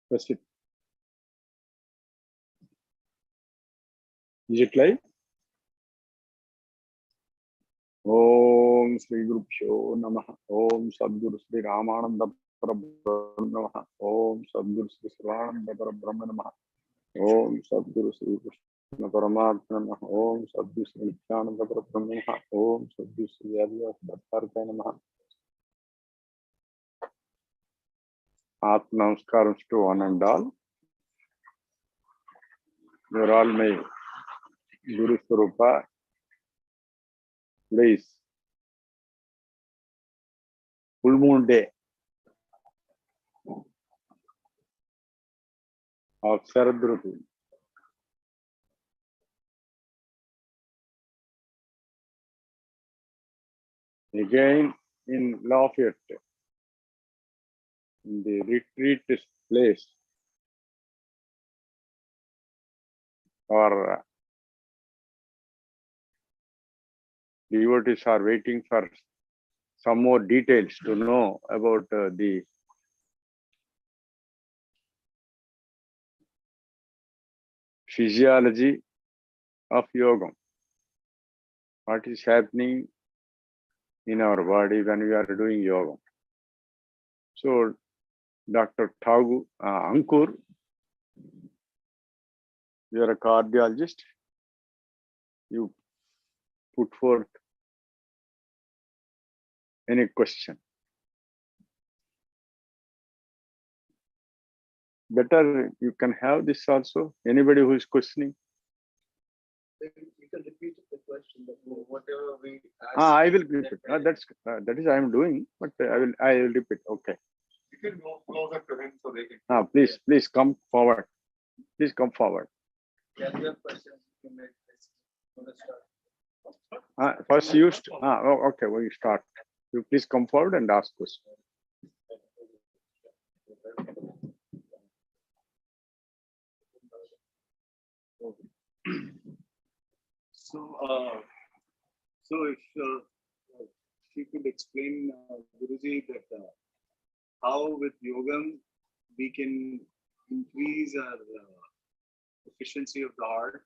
Press it. Is it live? Om Sri Gurubhyo Namaha. Om Sadguru Sri Ramananda Parabrahma Namaha. Om Sadguru Sri Sarvananda Parabrahma Namaha. Om Sadguru Sri Krishna Paramatma Namaha. Om Sadguru Sri Nityananda Parabrahma Namaha. Om Sadguru Sri Vyasa Bhattarthaya Namaha. Atma Namaskaram to one and all. You are all my Guru Swarupa. Please. Full moon day of Sharad Rutu. Again in Lafayette, in the retreat place, our devotees are waiting for some more details to know about the physiology of yoga. What is happening in our body when we are doing yoga? So, Dr. Ankur, you are a cardiologist. You put forth any question. Better you can have this also. Anybody who is questioning. You can repeat the question, but whatever we ask. I will repeat. That is I am doing, but I will repeat. Okay. You can go closer to him so they can. Please come forward. Please come forward. Yeah, you have questions. You can make this. First you okay, we start. You please come forward and ask questions. So if you could explain, Guruji, that how with yoga we can increase our efficiency of the heart,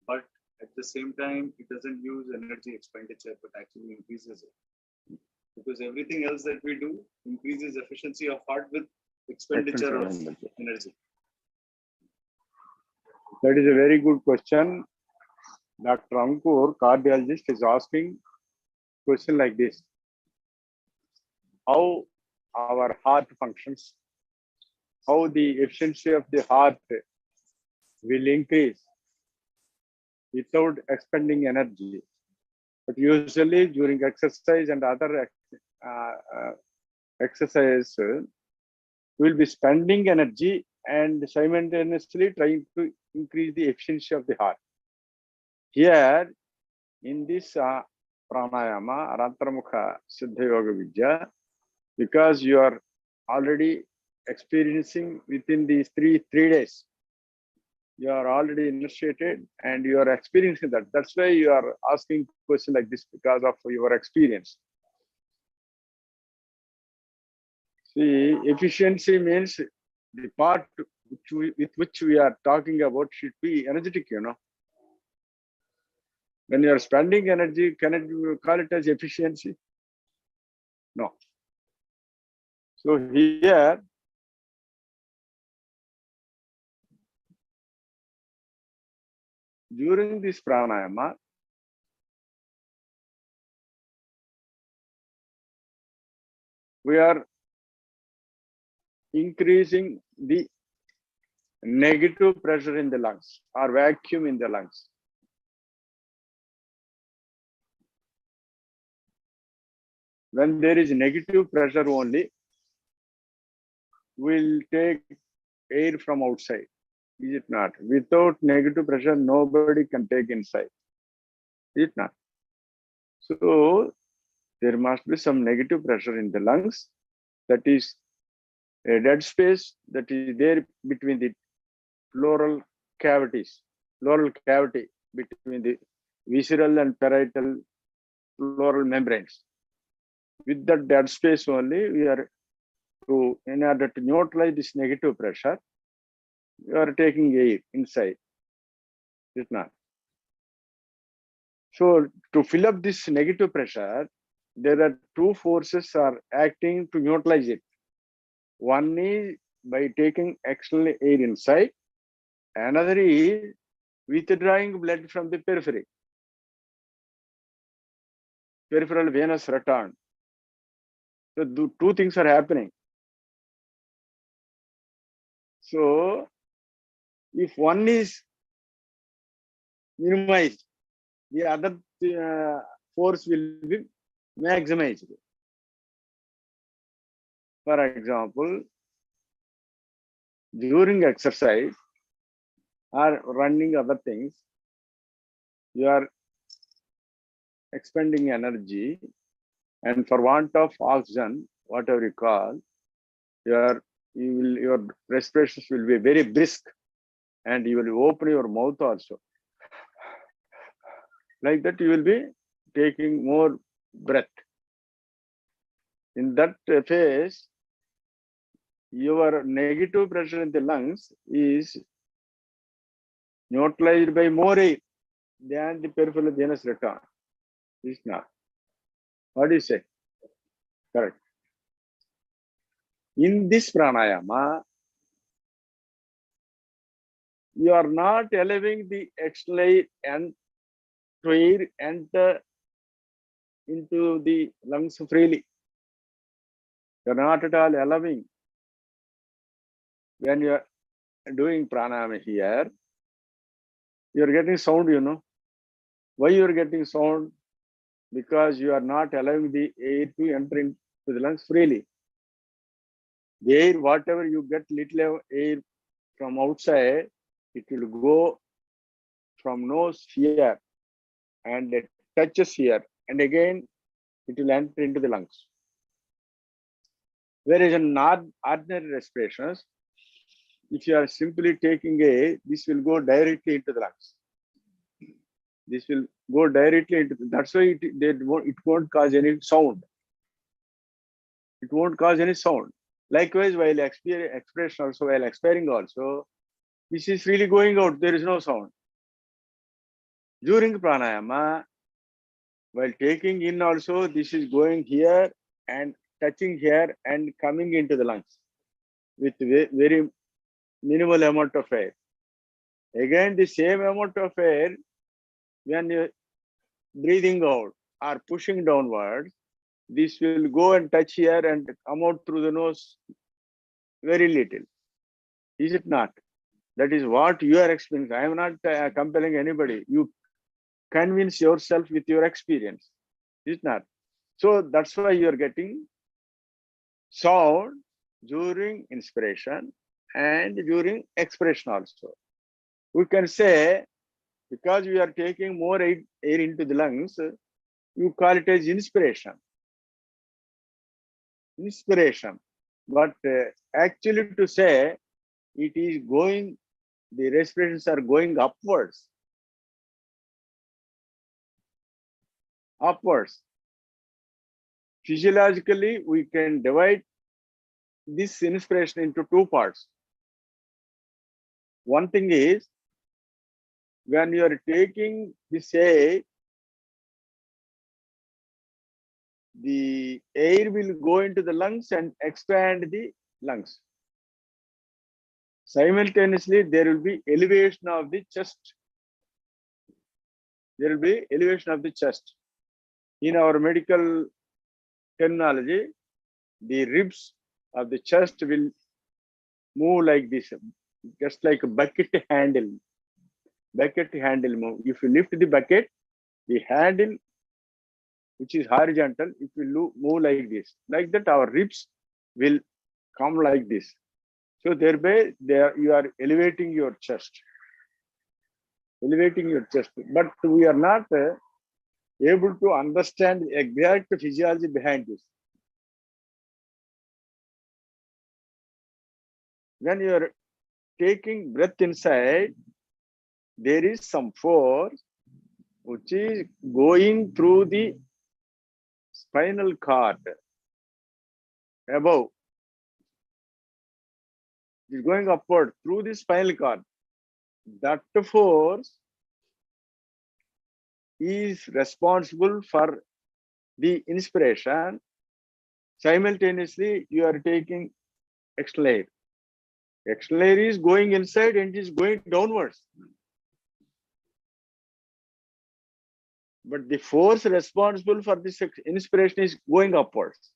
but at the same time it doesn't use energy expenditure, but actually increases it. Because everything else that we do increases efficiency of heart with expenditure of energy. That is a very good question. Dr. Ankur, cardiologist, is asking question like this. How our heart functions, how the efficiency of the heart will increase without expending energy. But usually during exercise and other exercises, we will be spending energy and simultaneously trying to increase the efficiency of the heart. Here, in this pranayama, Antarmukha SIDDHAYOGI Vidya, because you are already experiencing within these three days, you are already initiated and you are experiencing that. That's why you are asking question like this, because of your experience. See, efficiency means the part with which we are talking about should be energetic, you know. When you are spending energy, can you call it as efficiency? No. So here, during this pranayama, we are increasing the negative pressure in the lungs or vacuum in the lungs. When there is negative pressure only, we'll take air from outside. Is it not? Without negative pressure, nobody can take inside. Is it not? So there must be some negative pressure in the lungs. That is a dead space that is there between the pleural cavities, pleural cavity between the visceral and parietal pleural membranes. With that dead space only, we are in order to neutralize this negative pressure, You are taking air inside. Is it not? So to fill up this negative pressure, there are two forces are acting to neutralize it. One is by taking external air inside. Another is withdrawing blood from the periphery. Peripheral venous return. So two things are happening. So if one is minimized, the other force will be maximized. For example, during exercise or running other things, you are expending energy, and for want of oxygen, whatever you call, your respirations will be very brisk, and you will open your mouth also. Like that, you will be taking more breath. In that phase, your negative pressure in the lungs is neutralized by more air than the peripheral venous return. Is not. What do you say? Correct. In this pranayama, you are not allowing the external air and to air enter into the lungs freely. You are not at all allowing. When you are doing pranayama here, you are getting sound, you know. Why you are getting sound? Because you are not allowing the air to enter into the lungs freely. The air, whatever you get little air from outside, it will go from nose here and it touches here, and again it will enter into the lungs. Whereas in ordinary respirations, if you are simply taking air, this will go directly into the lungs. This will go directly into that's why it won't cause any sound. It won't cause any sound. Likewise, while expiration also, while expiring also, this is really going out, there is no sound. During pranayama, while taking in also, this is going here and touching here and coming into the lungs with very minimal amount of air. Again, the same amount of air, when you're breathing out or pushing downwards, this will go and touch here and come out through the nose very little. Is it not? That is what you are experiencing. I am not compelling anybody. You convince yourself with your experience. Is it not? So that's why you are getting sound during inspiration and during expiration also. We can say, because we are taking more air into the lungs, you call it as inspiration. Inspiration. But actually to say, it is going, the respirations are going upwards. Upwards. Physiologically, we can divide this inspiration into two parts. One thing is, when you are taking this air, the air will go into the lungs and expand the lungs. Simultaneously, there will be elevation of the chest. There will be elevation of the chest. In our medical terminology, the ribs of the chest will move like this, just like a bucket handle. Bucket handle move. If you lift the bucket, the handle, which is horizontal, it will move like this. Like that, our ribs will come like this. So thereby, you are elevating your chest. Elevating your chest. But we are not able to understand the exact physiology behind this. When you are taking breath inside, there is some force which is going through the spinal cord above. It is going upward through the spinal cord. That force is responsible for the inspiration. Simultaneously, you are taking external air. External air is going inside and is going downwards. But the force responsible for this inspiration is going upwards.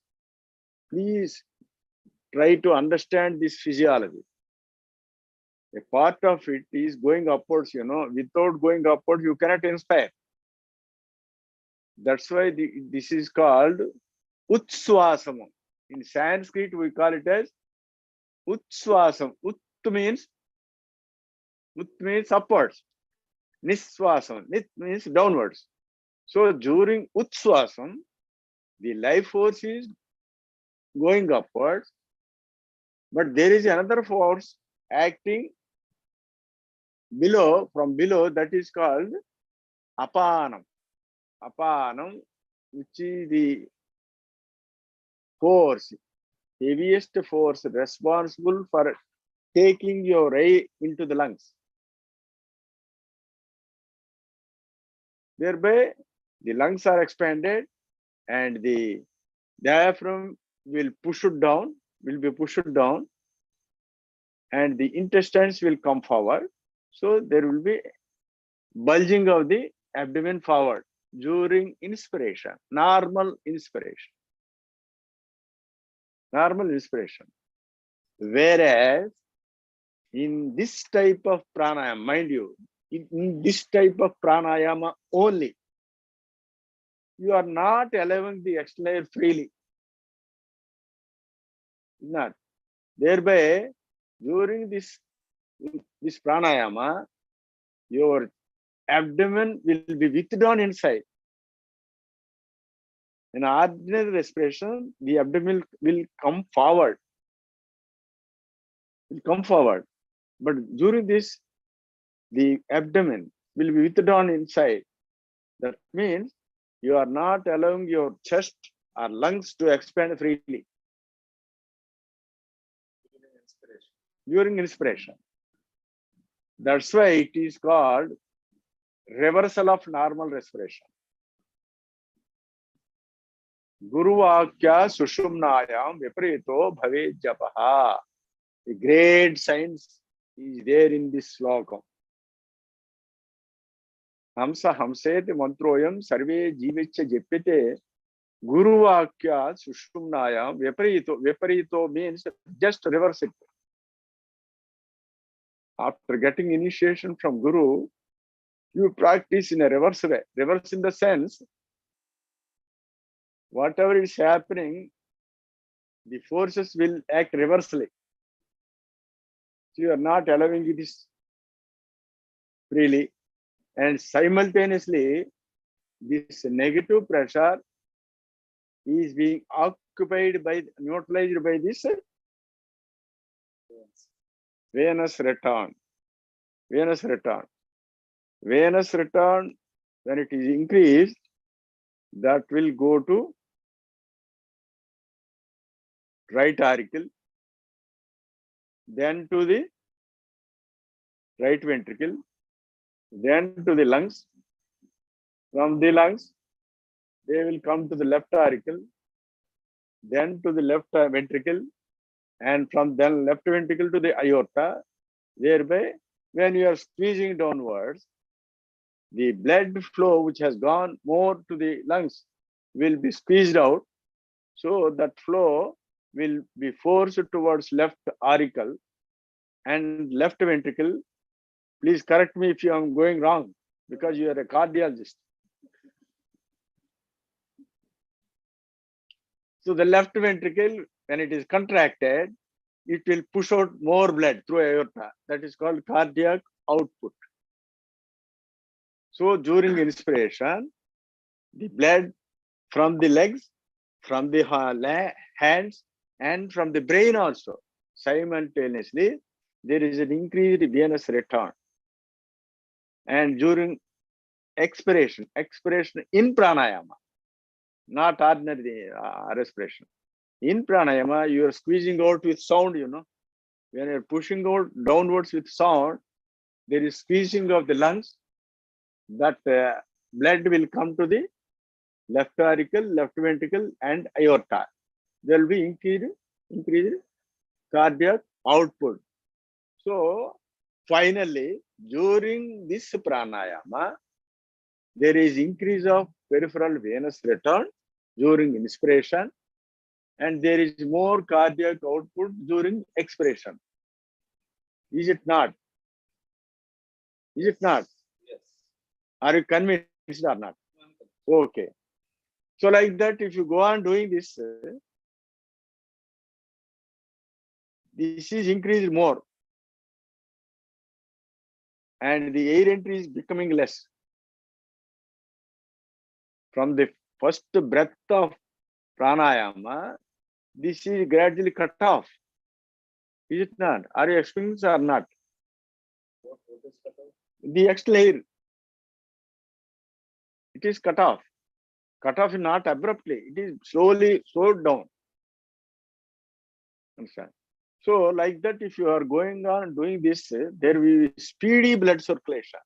Please try to understand this physiology. A part of it is going upwards, without going upwards, you cannot inspire. That's why this is called Utswasam. In Sanskrit, we call it as Utswasam. Ut means upwards. Niswasam. Nit means downwards. So during Utswasam, the life force is going upwards, but there is another force acting below, from below, that is called Apanam. Apanam, which is the force, heaviest force responsible for taking your air into the lungs. Thereby, the lungs are expanded and the diaphragm will be pushed down, and the intestines will come forward. So there will be bulging of the abdomen forward during inspiration, normal inspiration. Normal inspiration. Whereas in this type of pranayama, mind you, in this type of pranayama only, you are not allowing the external air freely. Not. Thereby, during this pranayama, your abdomen will be withdrawn inside. In ordinary respiration, the abdomen will come forward. But during this, the abdomen will be withdrawn inside. That means you are not allowing your chest or lungs to expand freely during inspiration. That's why it is called reversal of normal respiration. Guru Vakya Sushumnayam Viparito Bhave Japaha. The great science is there in this slokam. Hamsa Hamsete Mantroyam Sarve Jivicha Jepite Guru Vakya Sushumnayam Viparito. Viparito means just reverse it. After getting initiation from Guru, you practice in a reverse way. Reverse in the sense, whatever is happening, the forces will act reversely. So you are not allowing it freely. And simultaneously, this negative pressure is being neutralized by this venous return. Venous return. Venous return, when it is increased, that will go to right auricle, then to the right ventricle, then to the lungs. From the lungs, they will come to the left auricle, then to the left ventricle, and from then left ventricle to the aorta. Thereby, when you are squeezing downwards, the blood flow which has gone more to the lungs will be squeezed out. So that flow will be forced towards left auricle and left ventricle. Please correct me if I am going wrong, because you are a cardiologist. So the left ventricle, when it is contracted, it will push out more blood through aorta. That is called cardiac output. So during inspiration, the blood from the legs, from the hands, and from the brain also, simultaneously, there is an increased venous return. And during expiration in pranayama, not ordinary respiration. In pranayama, you are squeezing out with sound, When you're pushing out downwards with sound, there is squeezing of the lungs. That blood will come to the left auricle, left ventricle, and aorta. There will be increased cardiac output. So finally, during this pranayama, there is increase of peripheral venous return during inspiration, and there is more cardiac output during expiration. Is it not? Is it not? Yes. Are you convinced or not? Okay. So like that, if you go on doing this, this is increased more. And the air entry is becoming less. From the first breath of pranayama, this is gradually cut off. Is it not? Are you experiencing or not? What is cut off? The external air. It is cut off. Cut off is not abruptly. It is slowly slowed down. Understand? So like that, if you are going on doing this, there will be speedy blood circulation.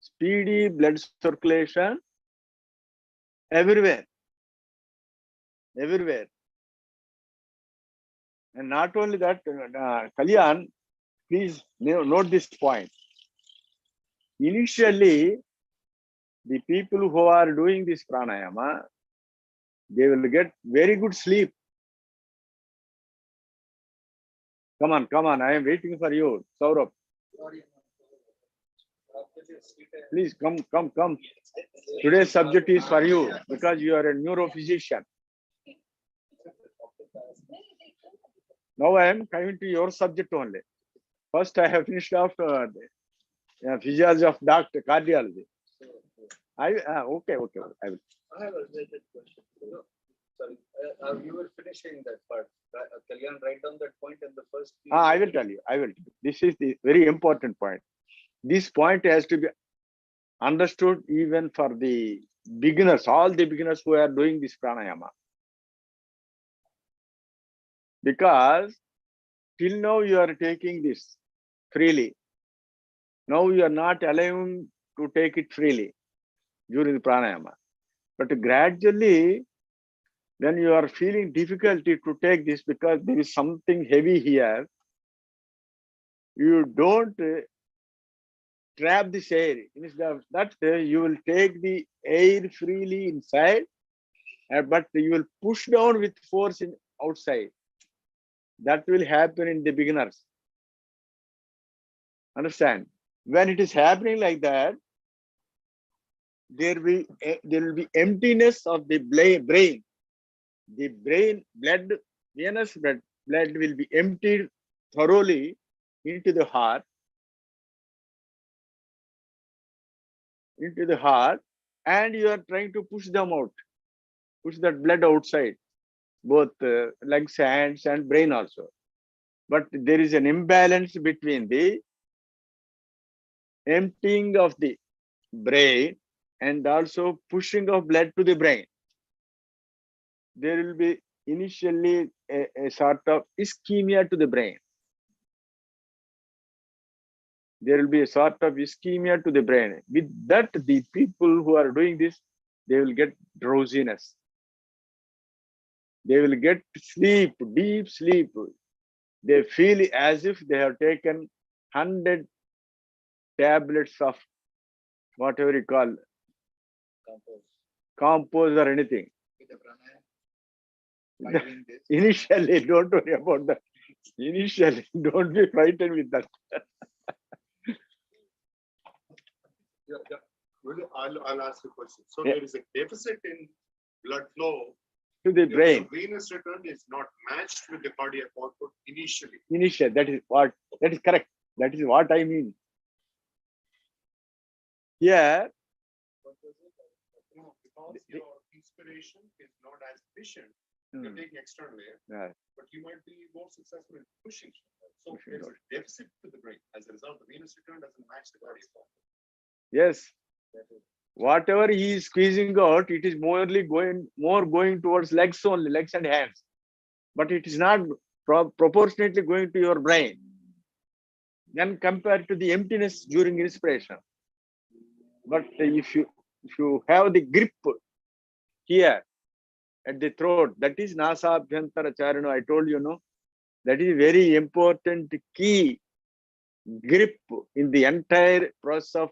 Speedy blood circulation everywhere. Everywhere. And not only that, Kalyan, please note this point. Initially, the people who are doing this pranayama, they will get very good sleep. Come on, I am waiting for you, Saurabh. Please come. Today's subject is for you because you are a neurophysician. Now I am coming to your subject only. First, I have finished off physiology of doctor, cardiology. Okay. I will. I have a related question. Sorry, you were finishing that part. Kalyan, write down that point in the first. I will tell you. This is the very important point. This point has to be understood even for the beginners, all the beginners who are doing this pranayama. Because till now you are taking this freely. Now you are not allowing to take it freely during the pranayama. But gradually, when you are feeling difficulty to take this because there is something heavy here, you don't trap this air. Instead of that, you will take the air freely inside, but you will push down with force in outside. That will happen in the beginners. Understand? When it is happening like that, there will be emptiness of the brain. The brain blood, venous blood will be emptied thoroughly into the heart, and you are trying to push them out, push that blood outside, both legs, hands, and brain also. But there is an imbalance between the emptying of the brain and also pushing of blood to the brain. There will be initially a sort of ischemia to the brain. There will be a sort of ischemia to the brain. With that, the people who are doing this, they will get drowsiness. They will get sleep, deep sleep. They feel as if they have taken 100 tablets of whatever you call compose or anything. Initially, don't worry about that. Initially, don't be frightened with that. I'll ask a question. So there is a deficit in blood flow to the brain. The venous return is not matched with the cardiac output initially. Initially, that is correct. That is what I mean. Here, because your inspiration is not as efficient, you're taking external air, but you might be more successful in pushing. So there's a deficit to the brain. As a result, the venous return doesn't match the cardiac output. Yes. Whatever he is squeezing out, it is more going towards legs only, legs and hands. But it is not proportionately going to your brain. Then compared to the emptiness during inspiration. But if you have the grip here at the throat, that is Nasa Abhyantara Charana, I told you, no, that is very important key grip in the entire process of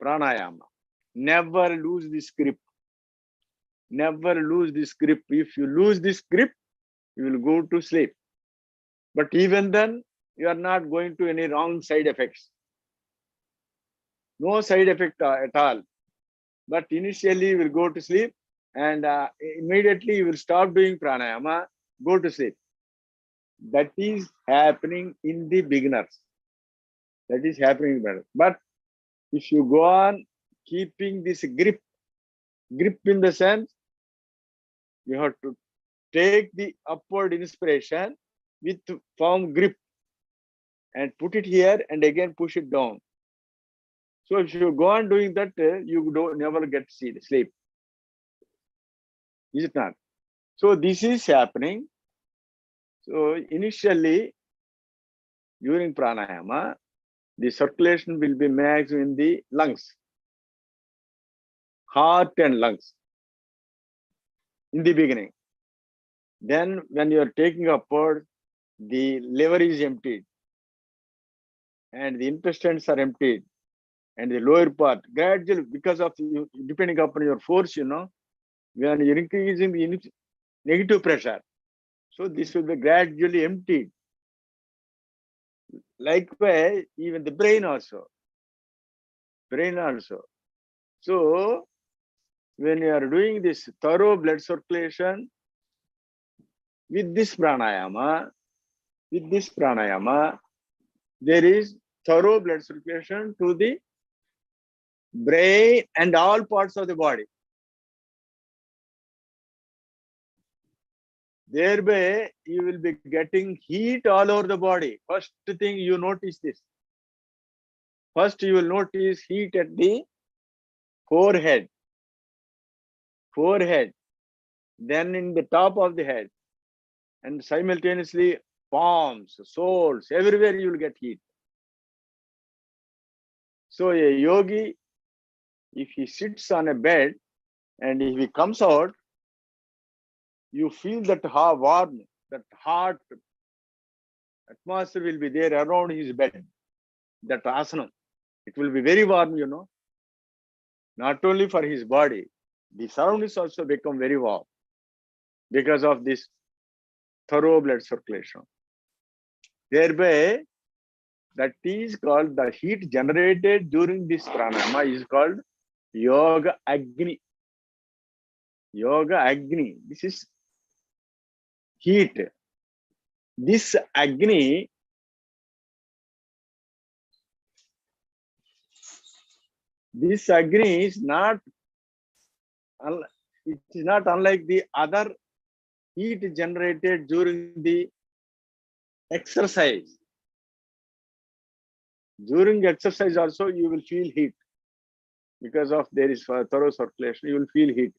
pranayama. Never lose this grip. Never lose this grip. If you lose this grip, you will go to sleep. But even then, you are not going to any wrong side effects. No side effect at all. But initially, you will go to sleep and immediately you will stop doing pranayama, go to sleep. That is happening in the beginners. That is happening better. But if you go on keeping this grip in the sense, you have to take the upward inspiration with firm grip and put it here and again push it down. So if you go on doing that, you don't never get sleep. Is it not? So this is happening. So initially, during pranayama, the circulation will be maximum in the lungs, heart and lungs in the beginning. Then when you are taking upward, the liver is emptied and the intestines are emptied and the lower part gradually, because of you, depending upon your force, you know, when you're increasing the negative pressure, so this will be gradually emptied. Likewise, even the brain also. So when you are doing this thorough blood circulation with this pranayama, there is thorough blood circulation to the brain and all parts of the body. Thereby, you will be getting heat all over the body. First thing you notice this. First, you will notice heat at the forehead, then in the top of the head, and simultaneously palms, soles, everywhere you will get heat. So a yogi, if he sits on a bed and if he comes out, you feel that warm, that hot atmosphere will be there around his bed, that asana. It will be very warm, you know. Not only for his body, the surroundings also become very warm because of this thorough blood circulation. Thereby, that is called the heat generated during this pranayama is called Yoga Agni. Yoga Agni. This is heat. This Agni is not, it is not unlike the other heat generated during the exercise. During exercise also you will feel heat because of there is thorough circulation, you will feel heat,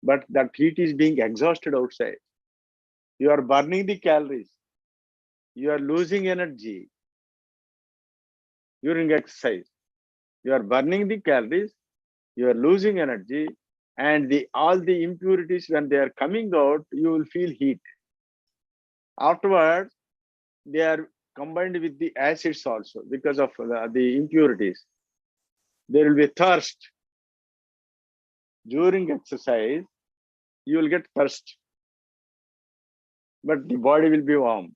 but that heat is being exhausted outside. You are burning the calories, you are losing energy during exercise. You are burning the calories, you are losing energy, and all the impurities, when they are coming out, you will feel heat. Afterwards, they are combined with the acids also because of the impurities. There will be thirst. During exercise, you will get thirst, but the body will be warm.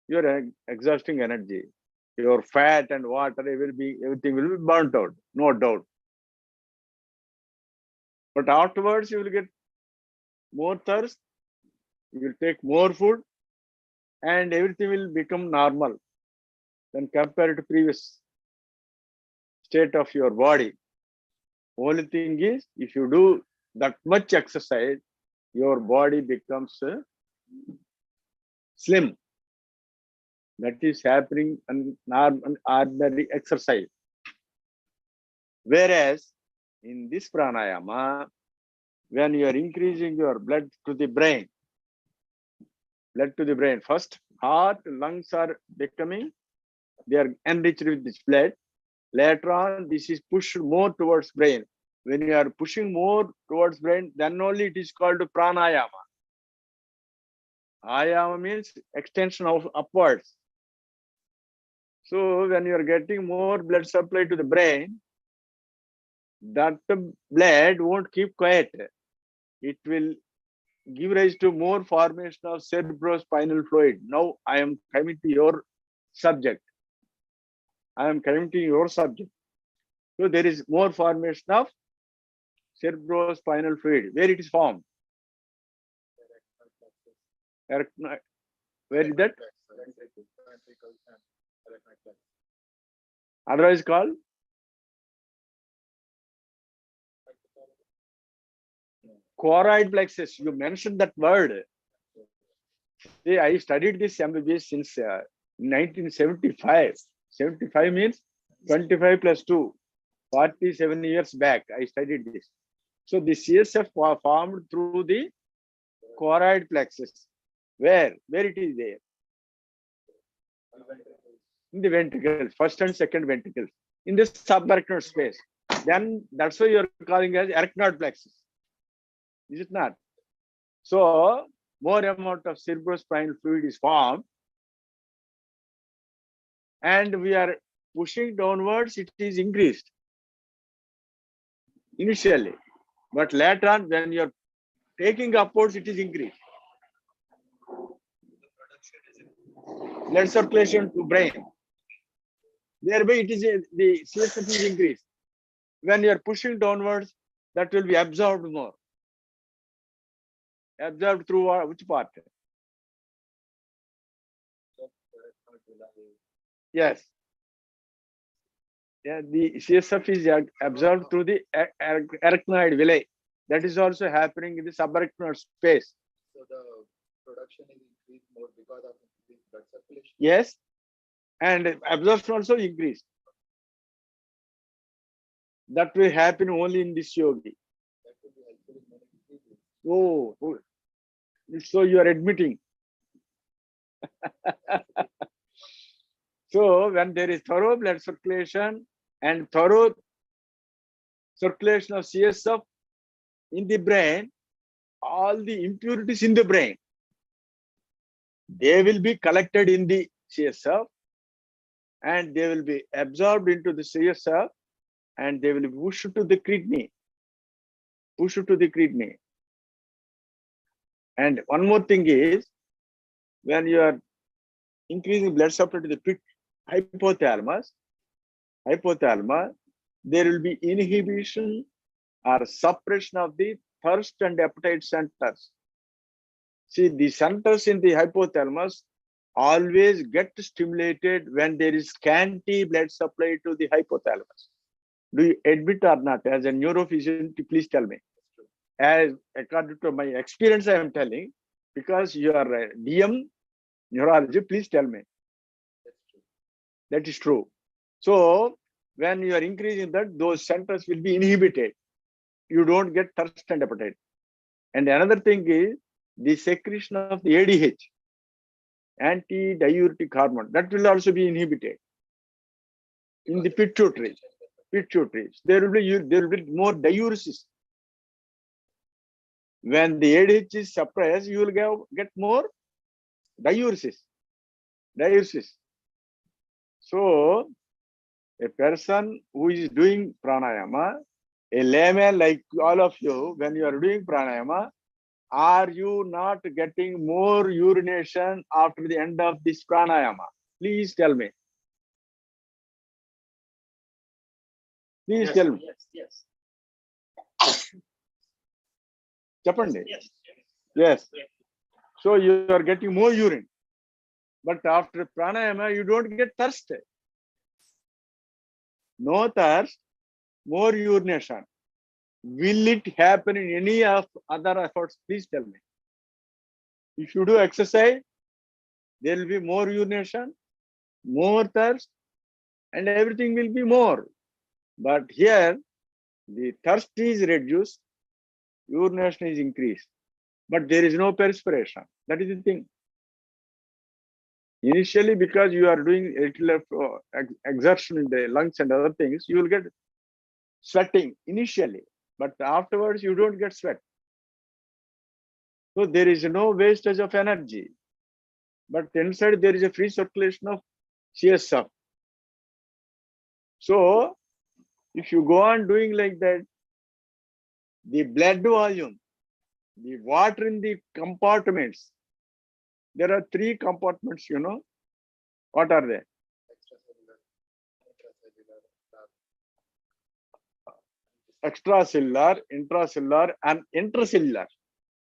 You are exhausting energy. Your fat and water, everything will be burnt out, no doubt. But afterwards, you will get more thirst, you will take more food, and everything will become normal when compared to previous state of your body. Only thing is, if you do that much exercise, your body becomes slim. That is happening in ordinary exercise. Whereas in this pranayama, when you are increasing your blood to the brain, blood to the brain. First, heart, lungs are becoming, they are enriched with this blood. Later on, this is pushed more towards brain. When you are pushing more towards brain, then only it is called pranayama. Ayama means extension of upwards. So when you are getting more blood supply to the brain, that blood won't keep quiet. It will give rise to more formation of cerebrospinal fluid. Now I am coming to your subject. So there is more formation of cerebrospinal fluid. Where it is formed? Where is that? Otherwise called? Choroid plexus. You mentioned that word. See, I studied this MBBS since 1975. 75 means 25 plus 2. 47 years back, I studied this. So the CSF formed through the choroid plexus. Where it is there? In the ventricles, first and second ventricles, in the subarachnoid space. Then that's why you're calling as arachnoid plexus. Is it not? So more amount of cerebrospinal fluid is formed, and we are pushing downwards, it is increased initially, but later on when you're taking upwards, it is increased. Blood circulation to brain. Thereby it is the CSF is increased. When you're pushing downwards, that will be absorbed more. Absorbed through which part? Yes. Yeah, the CSF is absorbed through the arachnoid villi. That is also happening in the subarachnoid space. So the production is increased more because of increased blood circulation. Yes, and absorption also increased. That will happen only in this yogi. That will be helpful in many diseases. Oh, so you are admitting. So when there is thorough blood circulation and thorough circulation of CSF in the brain, all the impurities in the brain, they will be collected in the CSF and they will be absorbed into the CSF and they will be pushed to the kidney. And one more thing is, when you are increasing blood supply to the hypothalamus, there will be inhibition or suppression of the thirst and appetite centers. See, the centers in the hypothalamus always get stimulated when there is scanty blood supply to the hypothalamus. Do you admit or not? As a neurophysician, please tell me. As according to my experience, I am telling, because you are a DM neurology, please tell me. That is true. So when you are increasing that, those centers will be inhibited. You don't get thirst and appetite. And another thing is the secretion of the ADH, anti-diuretic hormone, that will also be inhibited in the pituitary. There will be more diuresis. When the ADH is suppressed, you will get more diuresis. So a person who is doing pranayama, a layman like all of you, when you are doing pranayama, are you not getting more urination after the end of this pranayama? Please tell me. Please tell me. Yes. Chapande? Yes. So you are getting more urine. But after pranayama, you don't get thirst. No thirst, more urination. Will it happen in any of other efforts? Please tell me. If you do exercise, there will be more urination, more thirst, and everything will be more. But here, the thirst is reduced, urination is increased, but there is no perspiration. That is the thing. Initially, because you are doing a little of exertion in the lungs and other things, you will get sweating initially, but afterwards you don't get sweat. So there is no wastage of energy, but inside there is a free circulation of CSF. So if you go on doing like that, the blood volume, the water in the compartments, there are 3 compartments, you know. What are they? Extracellular, Extracellular, intracellular, and intercellular.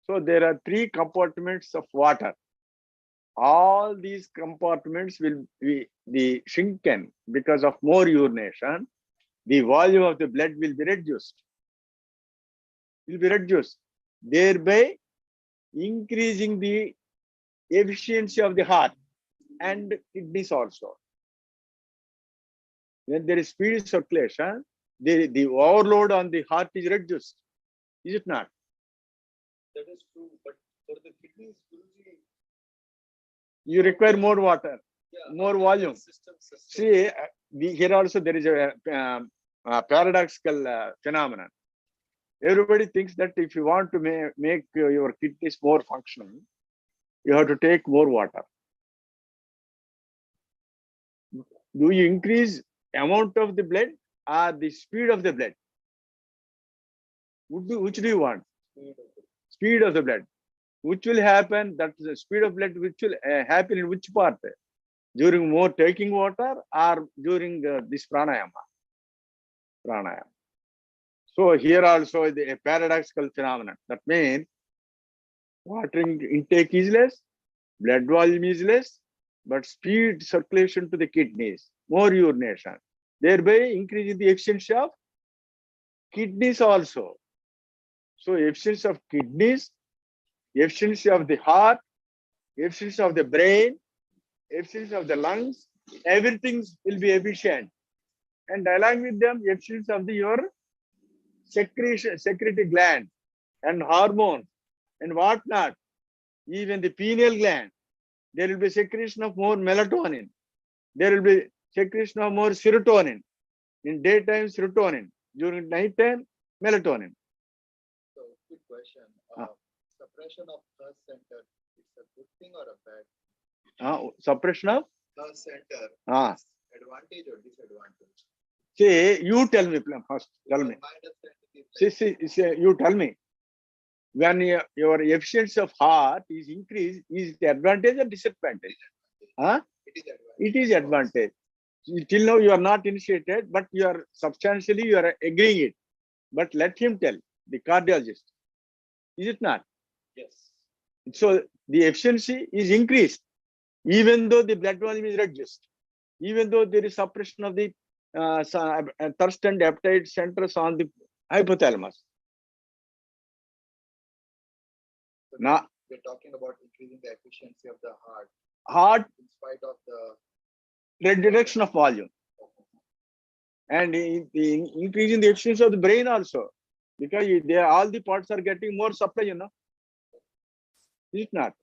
So there are 3 compartments of water. All these compartments will be shrunken because of more urination. The volume of the blood will be reduced. Thereby increasing the efficiency of the heart and kidneys also. When there is speedy circulation, the overload on the heart is reduced. Is it not? that is true, but for the kidneys, Guruji, You require more water, yeah, more how can volume. the system sustain? See, here also there is a paradoxical phenomenon. Everybody thinks that if you want to make your kidneys more functional, you have to take more water. Do you increase amount of the blood or the speed of the blood? Which do you want? Speed of the blood. Which will happen? That is the speed of blood which will happen in which part? During more taking water or during this pranayama? Pranayama. So here also a paradoxical phenomenon. That means water intake is less, blood volume is less, but speed circulation to the kidneys, more urination, thereby increasing the efficiency of kidneys also. So efficiency of kidneys, efficiency of the heart, efficiency of the brain, efficiency of the lungs, everything will be efficient. And along with them, efficiency of your secretory gland and hormones and whatnot, even the pineal gland, there will be secretion of more melatonin. There will be secretion of more serotonin. In daytime, serotonin. During nighttime, melatonin. So, quick question. Suppression of thirst center, it's a good thing or a bad? Suppression of Thirst center, Ah. advantage or disadvantage? See, you tell me first. Tell me. My understanding is like, See, you tell me. When your efficiency of heart is increased, is it advantage or disadvantage? Huh? it is advantage. It is advantage. Till now you are not initiated, but you are substantially you are agreeing it. But let him tell, the cardiologist. Is it not? Yes. So the efficiency is increased, even though the blood volume is reduced, even though there is suppression of the thirst and appetite centers on the hypothalamus. So Now, we're talking about increasing the efficiency of the heart heart in spite of the reduction of volume and increasing the efficiency of the brain also, because all the parts are getting more supply, you know. Is it not?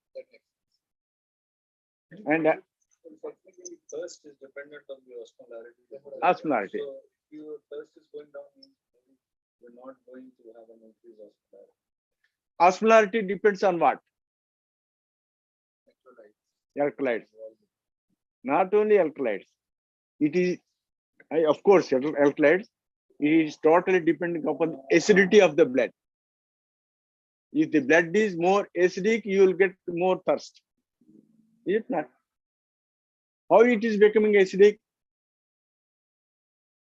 And Technically, thirst is dependent on the osmolarity. osmolarity. So if your thirst is going down, means you're not going to have an increased osmolarity. Osmolarity depends on what? electrolytes. Electrolytes. Not only electrolytes. It is, of course, electrolytes. It is totally depending upon the acidity of the blood. If the blood is more acidic, you will get more thirst. Is it not? How it is becoming acidic?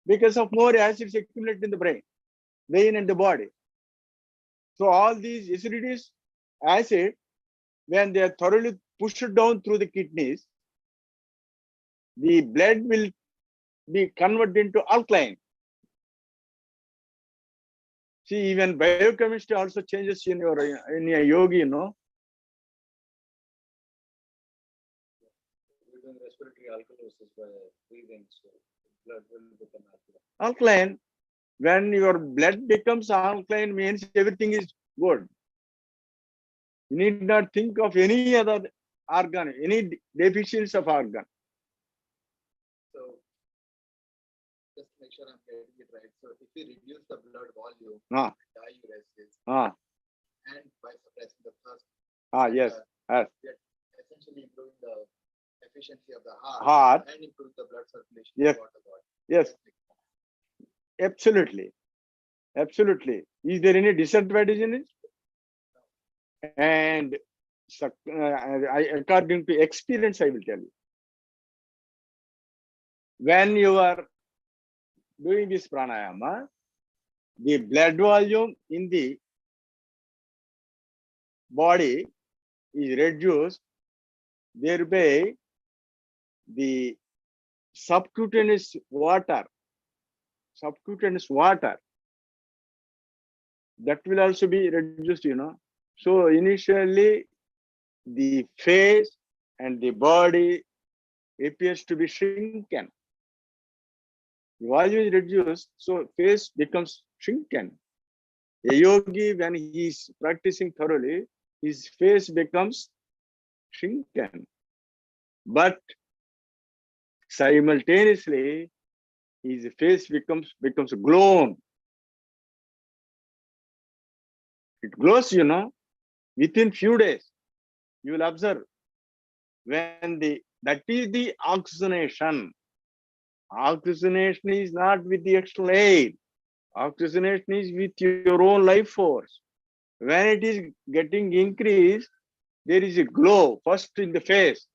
Because of more acids accumulated in the brain and the body. So all these acidities, acid, when they are thoroughly pushed down through the kidneys, the blood will be converted into alkaline. See, even biochemistry also changes in your yogi, you know. We're doing respiratory alkalosis by breathing, so blood will become alkaline. Alkaline. When your blood becomes alkaline, means everything is good. You need not think of any other organ, any deficiency of organ. So just make sure I'm getting it right. So if we reduce the blood volume, diuresis, and by suppressing the thirst, yes, we are essentially improving the efficiency of the heart and improve the blood circulation in the water body. Yes, absolutely, absolutely. Is there any disadvantage in it? And according to experience, I will tell you. When you are doing this pranayama, the blood volume in the body is reduced, thereby the subcutaneous water that will also be reduced, So initially the face and the body appears to be shrunken. The volume is reduced, so face becomes shrunken. A yogi, when he is practicing thoroughly, his face becomes shrunken. But simultaneously, his face becomes glowing. It glows, within few days. You will observe when that is the oxygenation. Oxygenation is not with the external air. Oxygenation is with your own life force. When it is getting increased, there is a glow, first in the face,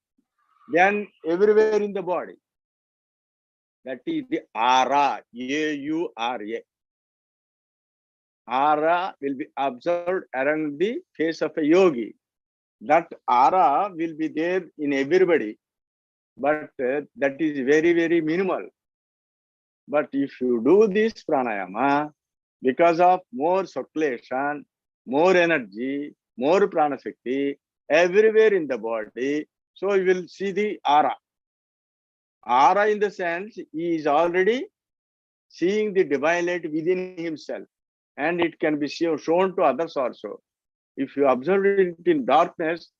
then everywhere in the body. That is the aura, A-U-R-A. Aura will be observed around the face of a yogi. That aura will be there in everybody, but that is very, very minimal. But if you do this pranayama, because of more circulation, more energy, more prana shakti, everywhere in the body, so you will see the aura. Aura in the sense, he is already seeing the divine light within himself, and it can be shown to others also. If you observe it in darkness,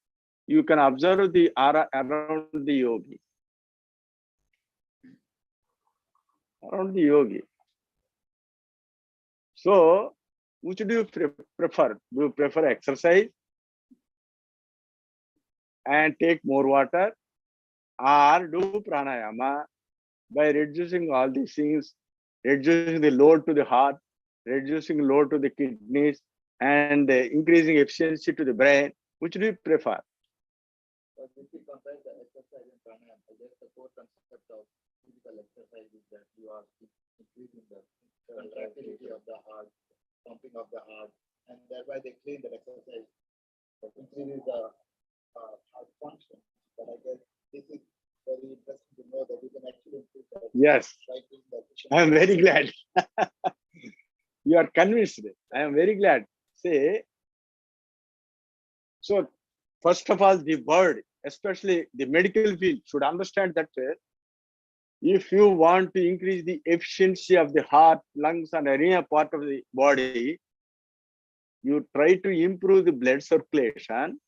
you can observe the aura around the yogi. Around the yogi. So, which do you prefer? Do you prefer exercise and take more water, or do pranayama by reducing all these things, reducing the load to the heart, reducing load to the kidneys, and increasing efficiency to the brain? Which do you prefer? But if you compare the exercise and pranayama, I guess the core concept of physical exercise is that you are increasing the contractility of the heart, pumping of the heart, and thereby they claim that exercise increases the heart function. But I guess this is very interesting to know that you can actually improve the Yes, I am very glad. You are convinced. I am very glad. Say, so first of all, the world, especially the medical field, should understand that if you want to increase the efficiency of the heart, lungs, and any part of the body, you try to improve the blood circulation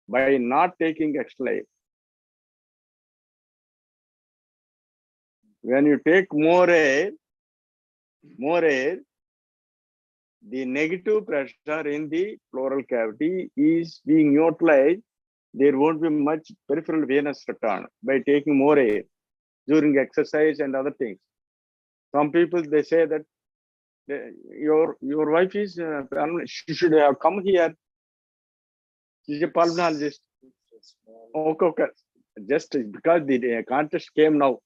by not taking extra air. When you take more air, the negative pressure in the pleural cavity is being neutralized. There won't be much peripheral venous return by taking more air during exercise and other things. Some people, they say that your wife is, she should have come here. She's a pulmonologist. Okay. Just because the contest came now.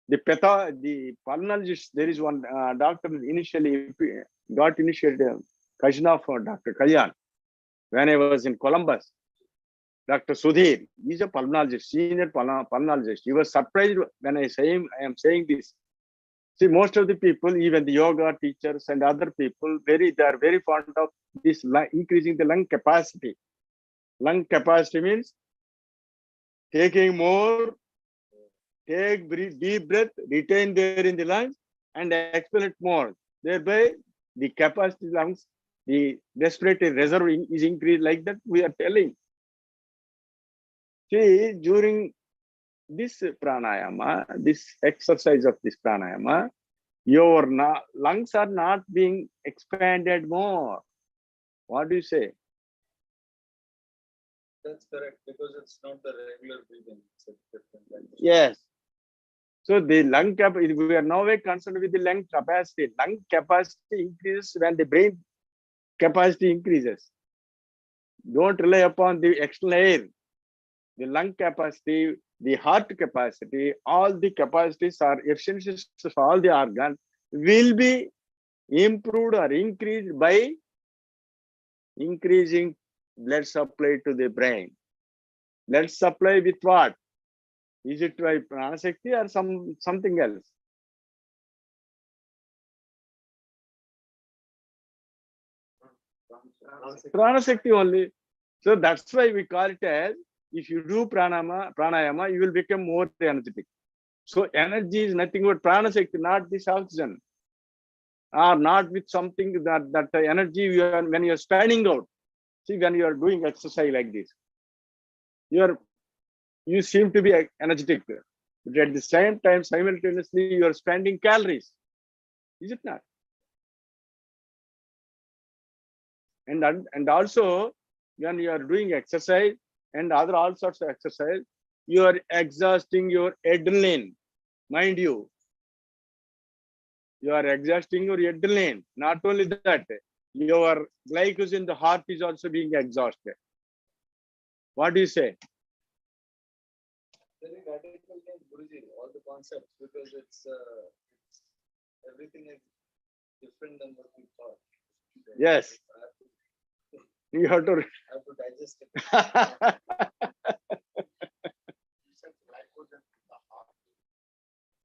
The pulmonologist, there is one doctor initially got initiated, cousin of Dr. Kalyan. When I was in Columbus, Dr. Sudhir, he's a pulmonologist, senior pulmonologist. He was surprised when I am saying this. See, most of the people, even the yoga teachers and other people, they are very fond of this increasing the lung capacity. Lung capacity means taking more, take deep breath, retain there in the lungs, and expel it more. Thereby, the capacity lungs, the respiratory reserve is increased like that. We are telling. See, during this pranayama, this exercise of this pranayama, your lungs are not being expanded more. What do you say? That's correct, because it's not the regular breathing. It's a different kind of- Yes. So the lung capacity, we are nowhere concerned with the lung capacity. Lung capacity increases when the brain capacity increases. Don't rely upon the external air. The lung capacity, the heart capacity, all the capacities are efficiencies of all the organs will be improved or increased by increasing blood supply to the brain. Blood supply with what? Is it by pranashakti or something else? Pranashakti only. So that's why we call it as, if you do pranayama, you will become more energetic. So energy is nothing but pranashakti, not this oxygen. Or not with something that energy when you are standing out. See, when you are doing exercise like this, you seem to be energetic, but at the same time, simultaneously, you are spending calories. Is it not? And also, when you are doing exercise and other all sorts of exercise, you are exhausting your adrenaline. Mind you, you are exhausting your adrenaline. Not only that, your glycogen in the heart is also being exhausted. What do you say? Very radical name, Guruji, all the concepts, because it's everything is different than what we thought. Yes. You have to. I have to digest it.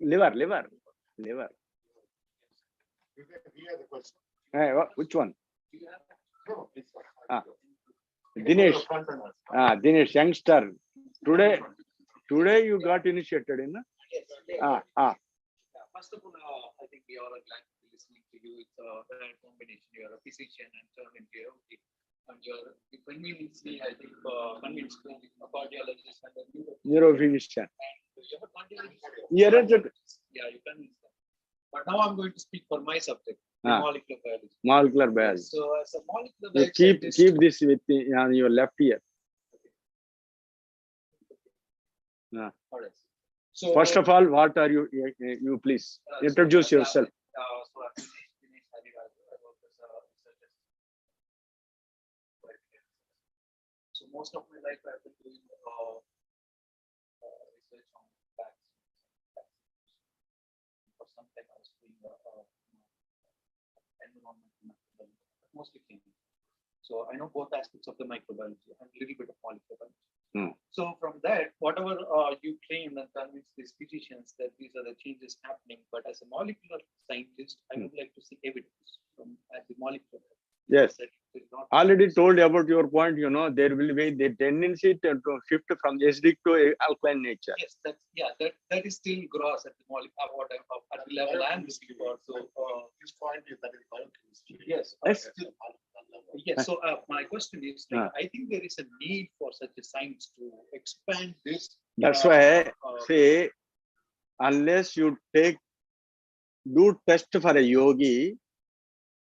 liver. Which one? Dinesh. Dinesh, youngster. Today you got initiated in. First of all, I think we all are glad to be listening to you. It's a rare combination. You're a physician and turned into a yogi. And you're conveniently, I think, convinced to a cardiologist and a Neurophysician. Yeah, you convinced them. But now I'm going to speak for my subject, molecular biology. Molecular biology. So as a molecular You biologist, keep this with on your left ear. all right. So First of all, what are you? You please introduce yourself. So I'm Dinesh Hariraz. I work as a researcher. So most of my life I've been doing research on vaccines. For some time I was doing environmental microbiology, mostly clinical. So I know both aspects of the microbiology and a little bit of molecular biology. So from that, whatever you claim and convince these physicians that these are the changes happening, but as a molecular scientist, I would like to see evidence from at the molecular level. Yes. That it is not Already told about your point. There will be the tendency to shift from acidic to alkaline nature. Yes, that is still gross at the molecular at the level I am looking for. So This point is that is biochemistry. yes. Yes. Yes. So my question is, like, I think there is a need for such a science to expand this. That's why say, unless you do test for a yogi,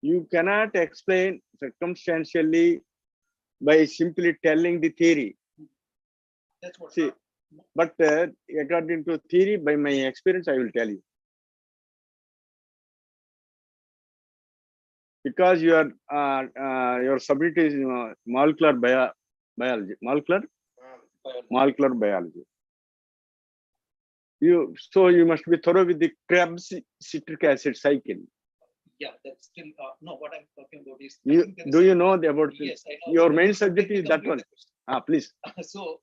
you cannot explain circumstantially by simply telling the theory. That's what. See, but according to theory, by my experience, I will tell you. Because your subject is molecular biology, molecular biology. You must be thorough with the Krebs citric acid cycle. Yeah, that's still no. What I'm talking about is. Do you know about Yes, I know. your main subject is that one? Please. So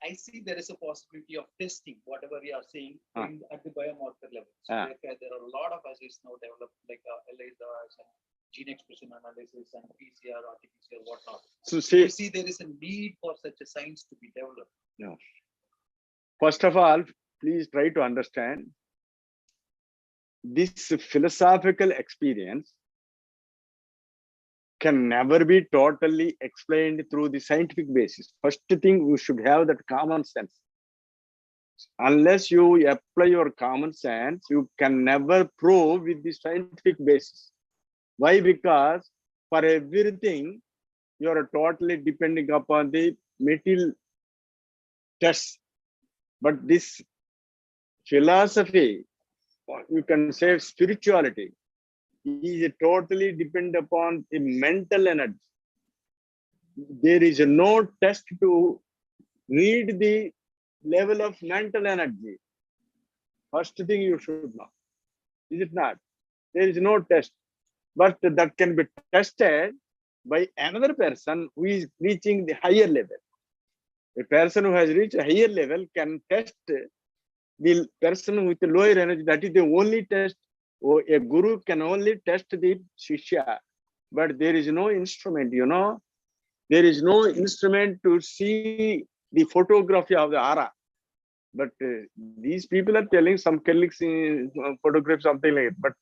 I see there is a possibility of testing whatever we are saying at the biomarker level. So there are a lot of assays now developed, like ELISAs and gene expression analysis and PCR, RT-PCR, whatnot. So you see there is a need for such a science to be developed. No. First of all, please try to understand this philosophical experience can never be totally explained through the scientific basis. First thing, you should have that common sense. Unless you apply your common sense, you can never prove with the scientific basis. Why? Because for everything, you are totally depending upon the material tests. But this philosophy, or you can say spirituality, is totally depend upon the mental energy. There is no test to read the level of mental energy. First thing you should know. Is it not? There is no test. But that can be tested by another person who is reaching the higher level. A person who has reached a higher level can test the person with the lower energy. That is the only test. Or a guru can only test the shishya. But there is no instrument, you know. There is no instrument to see the photography of the aura. But these people are telling some colleagues photograph something like it. But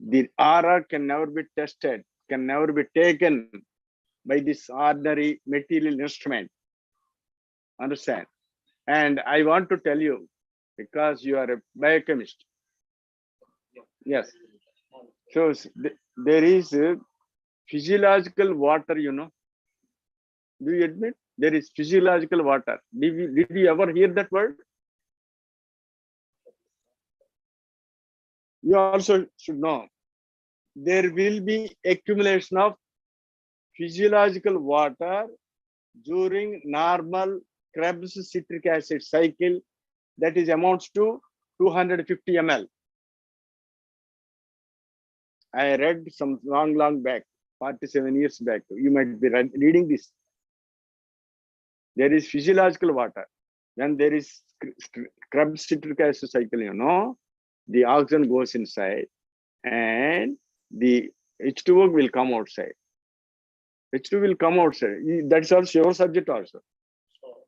the aura can never be tested, can never be taken by this ordinary material instrument. Understand? And I want to tell you, because you are a biochemist. Yes. So there is a physiological water, you know. Do you admit? There is physiological water. Did you ever hear that word? You also should know. There will be accumulation of physiological water during normal Krebs citric acid cycle, that is amounts to 250 ml. I read some long back, 47 years back. You might be reading this. There is physiological water. When there is Krebs citric acid cycle, you know, the oxygen goes inside and the H2O will come outside. H2 will come outside. That's also your subject also. So,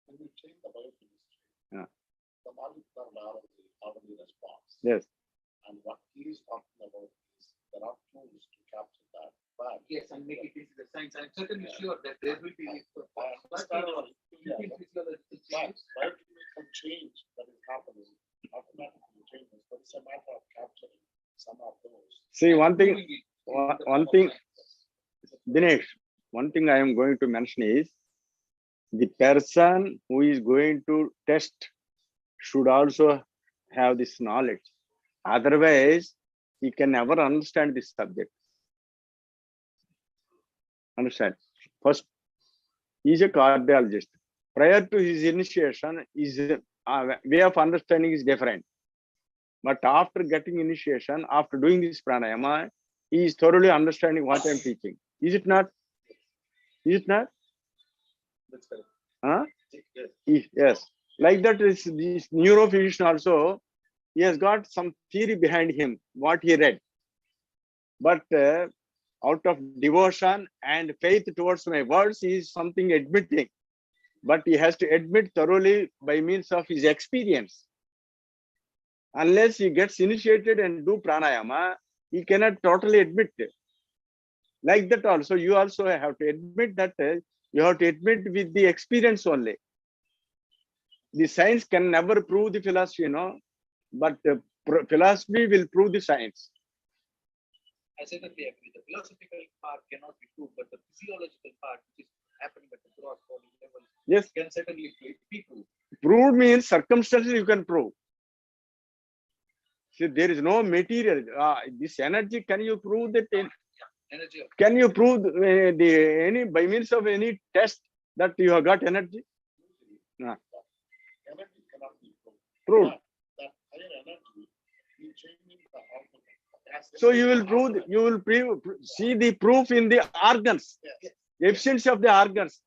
when you change the biochemistry, Yeah. the molecular biology already responds. Yes. And what he is talking about is there are tools to capture that. But Yes, and make it into the science. I'm certainly sure that there will be biochemical change that is happening automatically changes, but it's a matter of capturing some of those. See, one thing, Dinesh, one thing I am going to mention is the person who is going to test should also have this knowledge. Otherwise, he can never understand this subject. Understand? First, he is a cardiologist. Prior to his initiation, his way of understanding is different. But after getting initiation, after doing this pranayama, he is thoroughly understanding what I am teaching. Is it not? Is it not? That's correct. Huh? Yes. Yes. Like that, is this neurophysician also, he has got some theory behind him, what he read. But out of devotion and faith towards my words, he is something admitting. But he has to admit thoroughly by means of his experience. Unless he gets initiated and do pranayama, he cannot totally admit it. Like that also, you also have to admit that you have to admit with the experience only. The science can never prove the philosophy, you know, but philosophy will prove the science. I certainly agree. The philosophical part cannot be proved, but the physiological part, which is happening at the gross body level, Yes. can certainly be proved. Proved means circumstances you can prove. See, there is no material. This energy, can you prove that? Energy. Can you prove any by means of any test that you have got energy? No. Energy cannot be Proved. That higher energy, you changing the hormone. So you will prove. You will see the proof in the organs. Yes. Efficiency of the organs.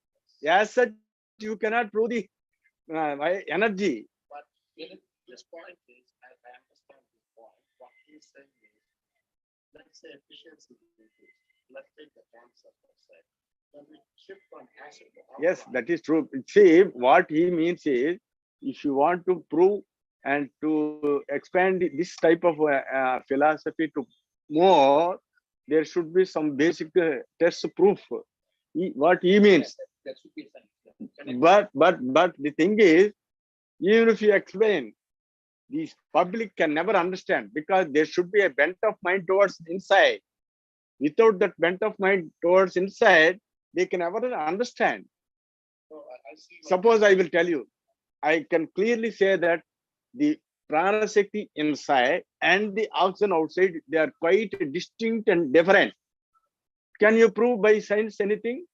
As such, you cannot prove the energy. But this point is, as I understand this point, what he's saying is, let's say efficiency increases. Let's take the cancer, let's say. When we shift from acid to alkaline. Yes, that is true. See, what he means is, if you want to prove and to expand this type of philosophy to more, there should be some basic test proof. What he means. There should be some. But the thing is, even if you explain, the public can never understand, because there should be a bent of mind towards inside. Without that bent of mind towards inside, they can never understand. So I see. Suppose I will tell you, I can clearly say that the prana shakti inside and the oxygen outside, they are quite distinct and different. Can you prove by science anything?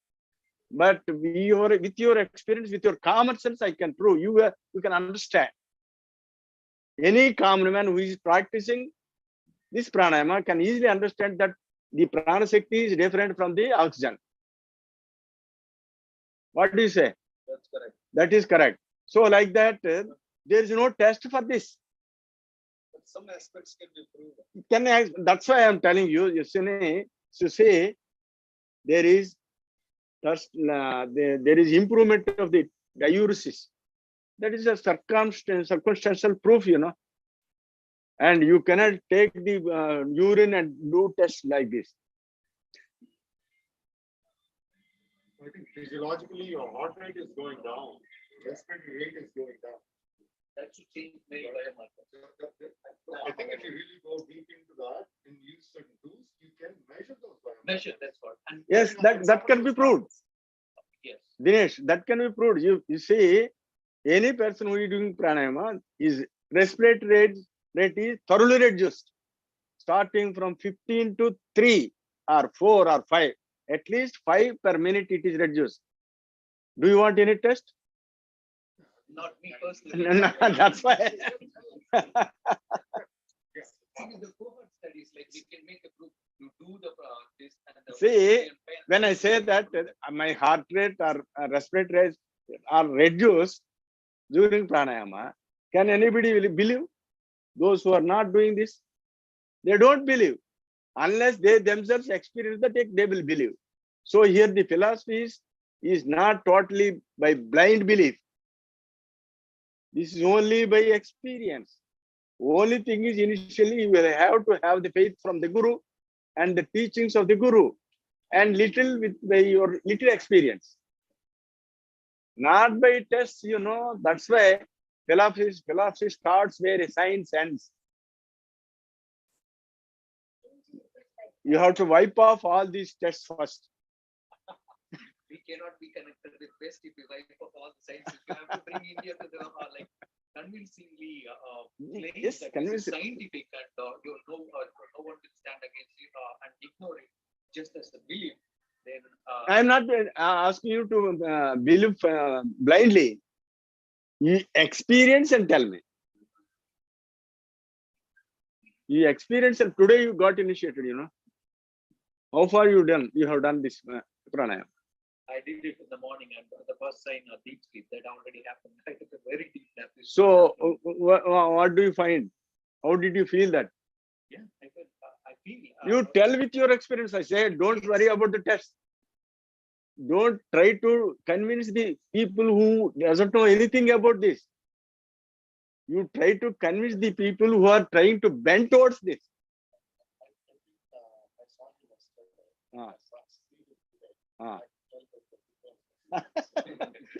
But with your experience, with your common sense, I can prove. You can understand. Any common man who is practicing this pranayama can easily understand that the prana shakti is different from the oxygen. What do you say? That's correct. That is correct. So like that, there is no test for this. But some aspects can be proven. That's why I am telling you, to say there is improvement of the diuresis. That is a circumstantial proof, and you cannot take the urine and do tests like this. I think physiologically your heart rate is going down, respiratory rate is going down. That should change many biomarkers. I think if you really go deep into that and use certain tools, you can measure those biomarkers. Measure, that's what. And Yes, that can be proved. yes. Dinesh, that can be proved. You see, any person who is doing pranayama, his respiratory rate is thoroughly reduced, starting from 15 to 3 or 4 or 5. At least 5 per minute it is reduced. Do you want any test? Not me personally. No, that's why. See, the cohort studies, like we can make a group to do the this and the See, when I say that my heart rate or respiratory rate are reduced during pranayama, can anybody believe? Those who are not doing this, they don't believe. Unless they themselves experience that, they will believe. So here the philosophy is not totally by blind belief. This is only by experience. Only thing is, initially you will have to have the faith from the Guru and the teachings of the Guru, and by your little experience. Not by tests, that's why philosophy starts where science ends. You have to wipe off all these tests first. we cannot be connected with West if we wipe off all the sciences. We have to bring India to the convincingly Yes, that convincing. this is scientific, and no one will stand against it and ignore it just as the belief. Then I am not asking you to believe blindly. You experience and tell me. You experience, and today you got initiated, How far you have done this pranayama? I did it in the morning, and the first sign of deep sleep that already happened. I took a very deep nap. So what do you find? How did you feel that? Yeah, I feel. You tell with your experience. I say, don't worry about the test. Don't try to convince the people who doesn't know anything about this. You try to convince the people who are trying to bend towards this.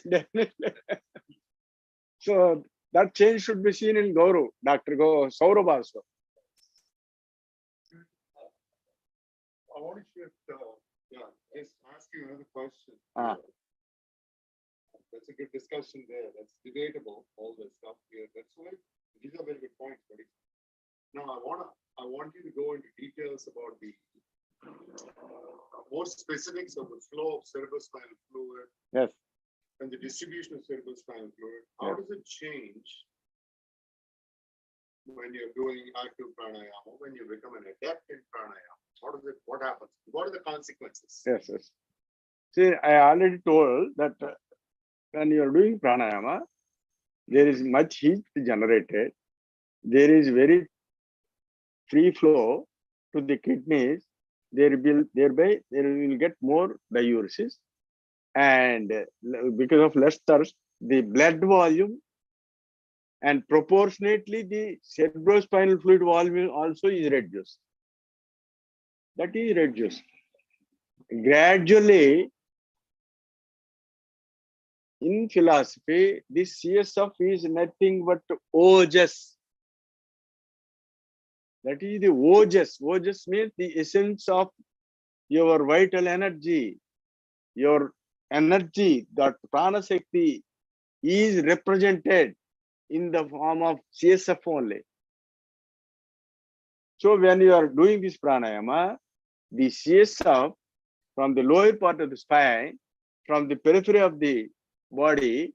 Definitely. So that change should be seen in Gaurav, Dr. Saurabh also. I want to shift, just ask you another question. That's a good discussion there. That's debatable, all this stuff here. That's why these are very good points, buddy. Now I want you to go into details about the more specifics of the flow of cerebrospinal fluid. Yes. And the distribution of cerebrospinal fluid. How does it change when you're doing active pranayama, when you become an adept in pranayama? What happens? What are the consequences? Yes. See, I already told that when you are doing pranayama, there is much heat generated. There is very free flow to the kidneys. Thereby they will get more diuresis, and because of less thirst, the blood volume and proportionately the cerebrospinal fluid volume also is reduced. That is reduced. Gradually, in philosophy, this CSF is nothing but ojas. That is the ojas. Ojas means the essence of your vital energy. Your energy, that prana shakti, is represented in the form of CSF only. So when you are doing this pranayama, the CSF from the lower part of the spine, from the periphery of the body,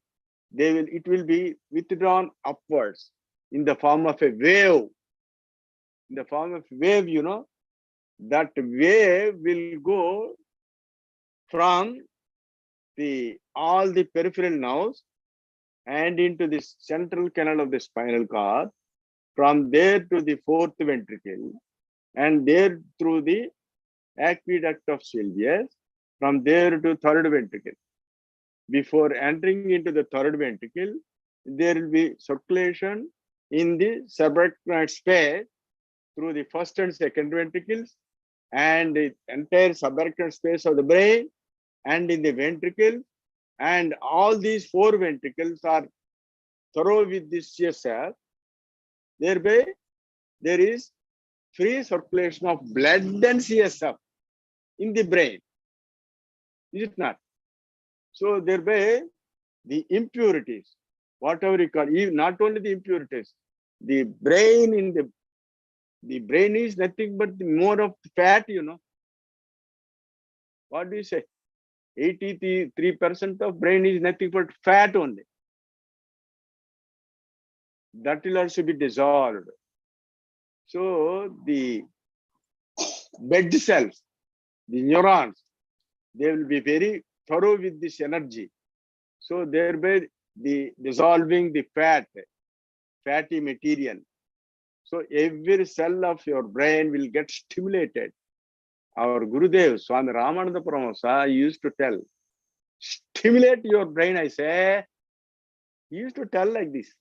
it will be withdrawn upwards in the form of a wave. In the form of wave, you know, that wave will go from all the peripheral nerves and into the central canal of the spinal cord, from there to the fourth ventricle, and there through the aqueduct of Sylvius, from there to third ventricle. Before entering into the third ventricle, there will be circulation in the subarachnoid space through the first and second ventricles, and the entire subarachnoid space of the brain, and in the ventricle, and all these four ventricles are thorough with this CSF. Thereby, there is free circulation of blood and CSF in the brain. Is it not? So thereby, the impurities, whatever you call, not only the impurities, the brain the brain is nothing but more of fat, you know. What do you say? 83% of brain is nothing but fat only. That will also be dissolved. So the blood cells, the neurons, they will be very thorough with this energy. So thereby the dissolving the fatty material. So every cell of your brain will get stimulated. Our Gurudev, Swami Ramananda Paramahamsa, used to tell, stimulate your brain, I say. He used to tell like this.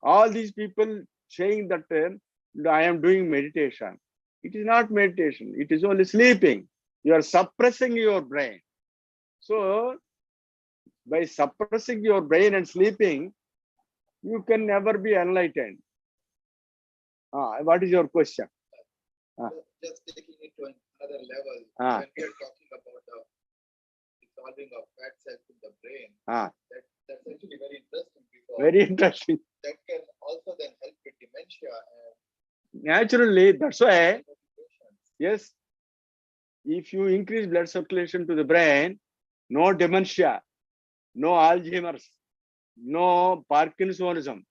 All these people saying that I am doing meditation. It is not meditation. It is only sleeping. You are suppressing your brain. So by suppressing your brain and sleeping, you can never be enlightened. What is your question? Just taking it to another level, Ah. when we are talking about the dissolving of fat cells in the brain, Ah. that's actually very interesting, because Very interesting. that can also then help with dementia and Naturally, that's why, medications. yes, if you increase blood circulation to the brain, no dementia, no Alzheimer's, no Parkinsonism,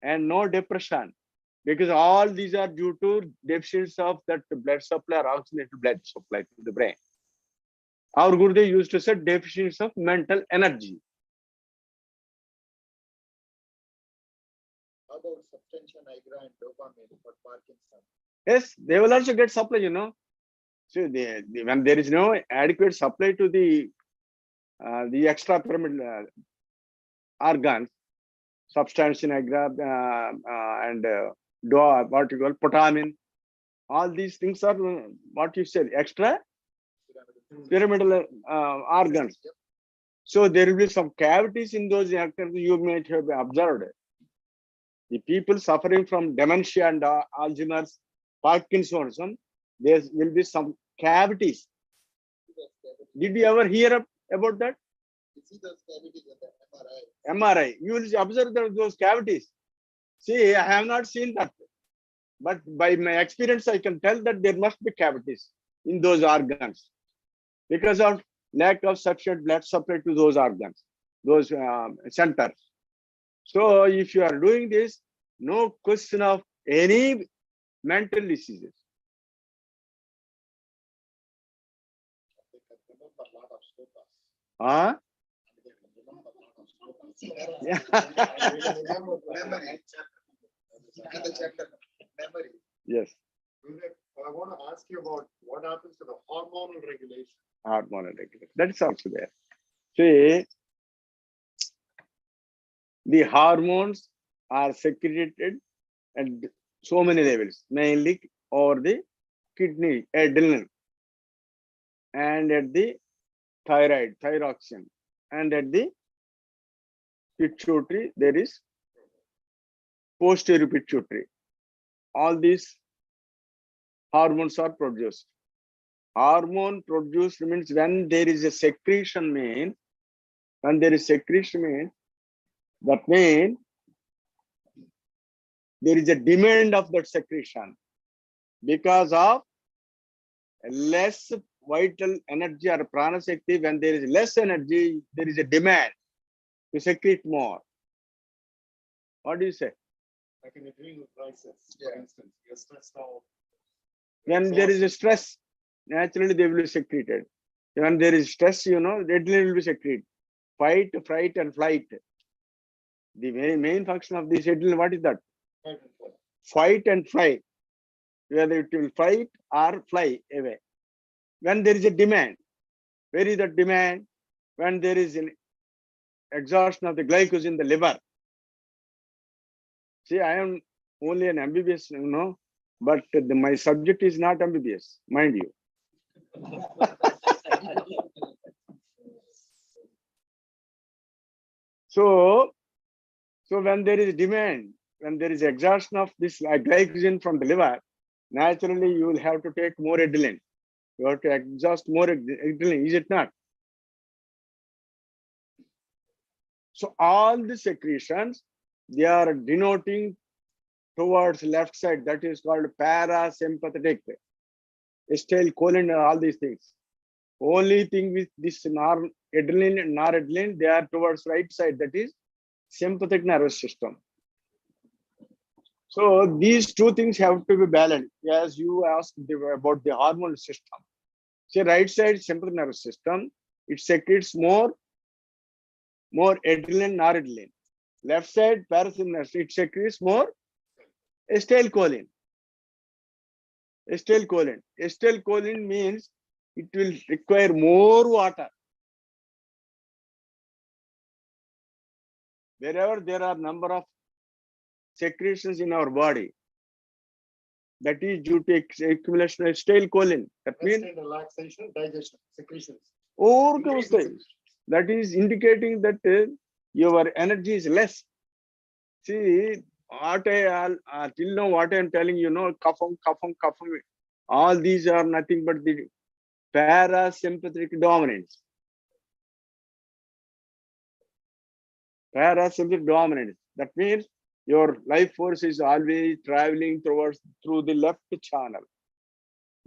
and no depression, because all these are due to deficiency of that blood supply or oxygenated blood supply to the brain. Our Gurudev used to say deficiency of mental energy. How about substantia nigra and dopamine for Parkinson? Yes, they will also get supply, you know. So when there is no adequate supply to the extrapyramidal organs, substantia nigra and what you call potamin, all these things are what you said, extra pyramidal organs. Yep. So there will be some cavities in those organs. You might have observed. The people suffering from dementia and Alzheimer's, Parkinsonism, there will be some cavities. Did you ever hear about that? You see those cavities in the MRI. MRI. You will observe those cavities. See, I have not seen that. But by my experience, I can tell that there must be cavities in those organs because of lack of sufficient blood supply to those organs, those centers. So if you are doing this, no question of any mental diseases. They can remember a lot of slokas. Huh? They can remember a lot of slokas. Memory. And the chapter memory. Yes, Gurudev, I want to ask you about what happens to the hormonal regulation. hormonal regulation. That is also there. See, the hormones are secreted at so many levels, mainly over the kidney, adrenaline, and at the thyroid, thyroxine, and at the pituitary, there is posterior pituitary. All these hormones are produced. Hormone produced means when there is a secretion means, when there is secretion means, that means there is a demand of that secretion because of less vital energy or prana shakti. When there is less energy, there is a demand to secrete more. What do you say? Like in a dream crisis, for instance, you're stressed out. When there is a stress, naturally they will be secreted. When there is stress, the adrenaline will be secreted. Fight, fright, and flight. The main function of this adrenaline, what is that? Fight and fly. Whether it will fight or fly away. When there is a demand, where is that demand? When there is an exhaustion of the glycogen in the liver. See, I am only an MBBS, but my subject is not MBBS, mind you. So when there is demand, when there is exhaustion of this glycogen from the liver, naturally you will have to take more adrenaline. You have to exhaust more adrenaline, is it not? So all the secretions, they are denoting towards left side. That is called parasympathetic, acetylcholine, all these things. Only thing with this adrenaline and noradrenaline, they are towards right side. That is sympathetic nervous system. So these two things have to be balanced. As you asked about the hormonal system. See, right side sympathetic nervous system, it secretes more adrenaline, noradrenaline. Left side parasympathetic, it secretes more acetylcholine. Acetylcholine means it will require more water. Wherever there are number of secretions in our body, that is due to accumulation of acetylcholine. That means relaxation, digestion, secretions. That is indicating that your energy is less. See, till now what I am telling you, kapham. All these are nothing but the parasympathetic dominance. Parasympathetic dominance. That means your life force is always traveling through the left channel.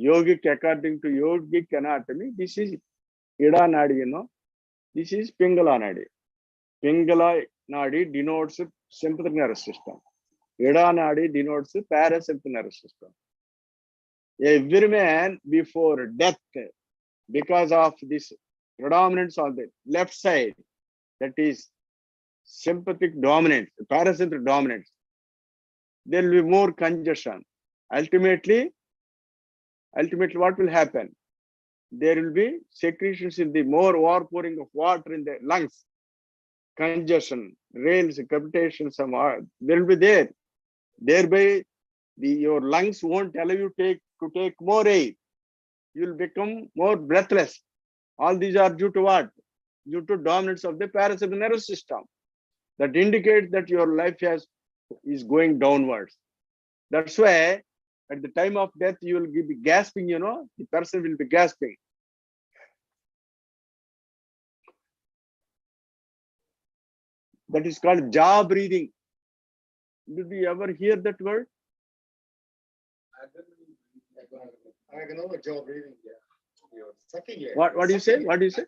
Yogic, according to yogic anatomy, this is Ida Nadi, this is Pingala Nadi. Pingala Nadi denotes sympathetic nervous system. Ida Nadi denotes parasympathetic nervous system. Every man before death, because of this predominance on the left side, that is sympathetic dominance, parasympathetic dominance, there will be more congestion. Ultimately, what will happen? There will be secretions in the more overpouring of water in the lungs, congestion, rails, cavitation, there will be there. Thereby, your lungs won't allow you to take more air. You will become more breathless. All these are due to what? Due to dominance of the parasympathetic nervous system. That indicates that your life is going downwards. That's why at the time of death, you will be gasping, the person will be gasping. That is called jaw breathing. Did you ever hear that word? I can know jaw breathing. You're sucking it. What do you say? What do you say?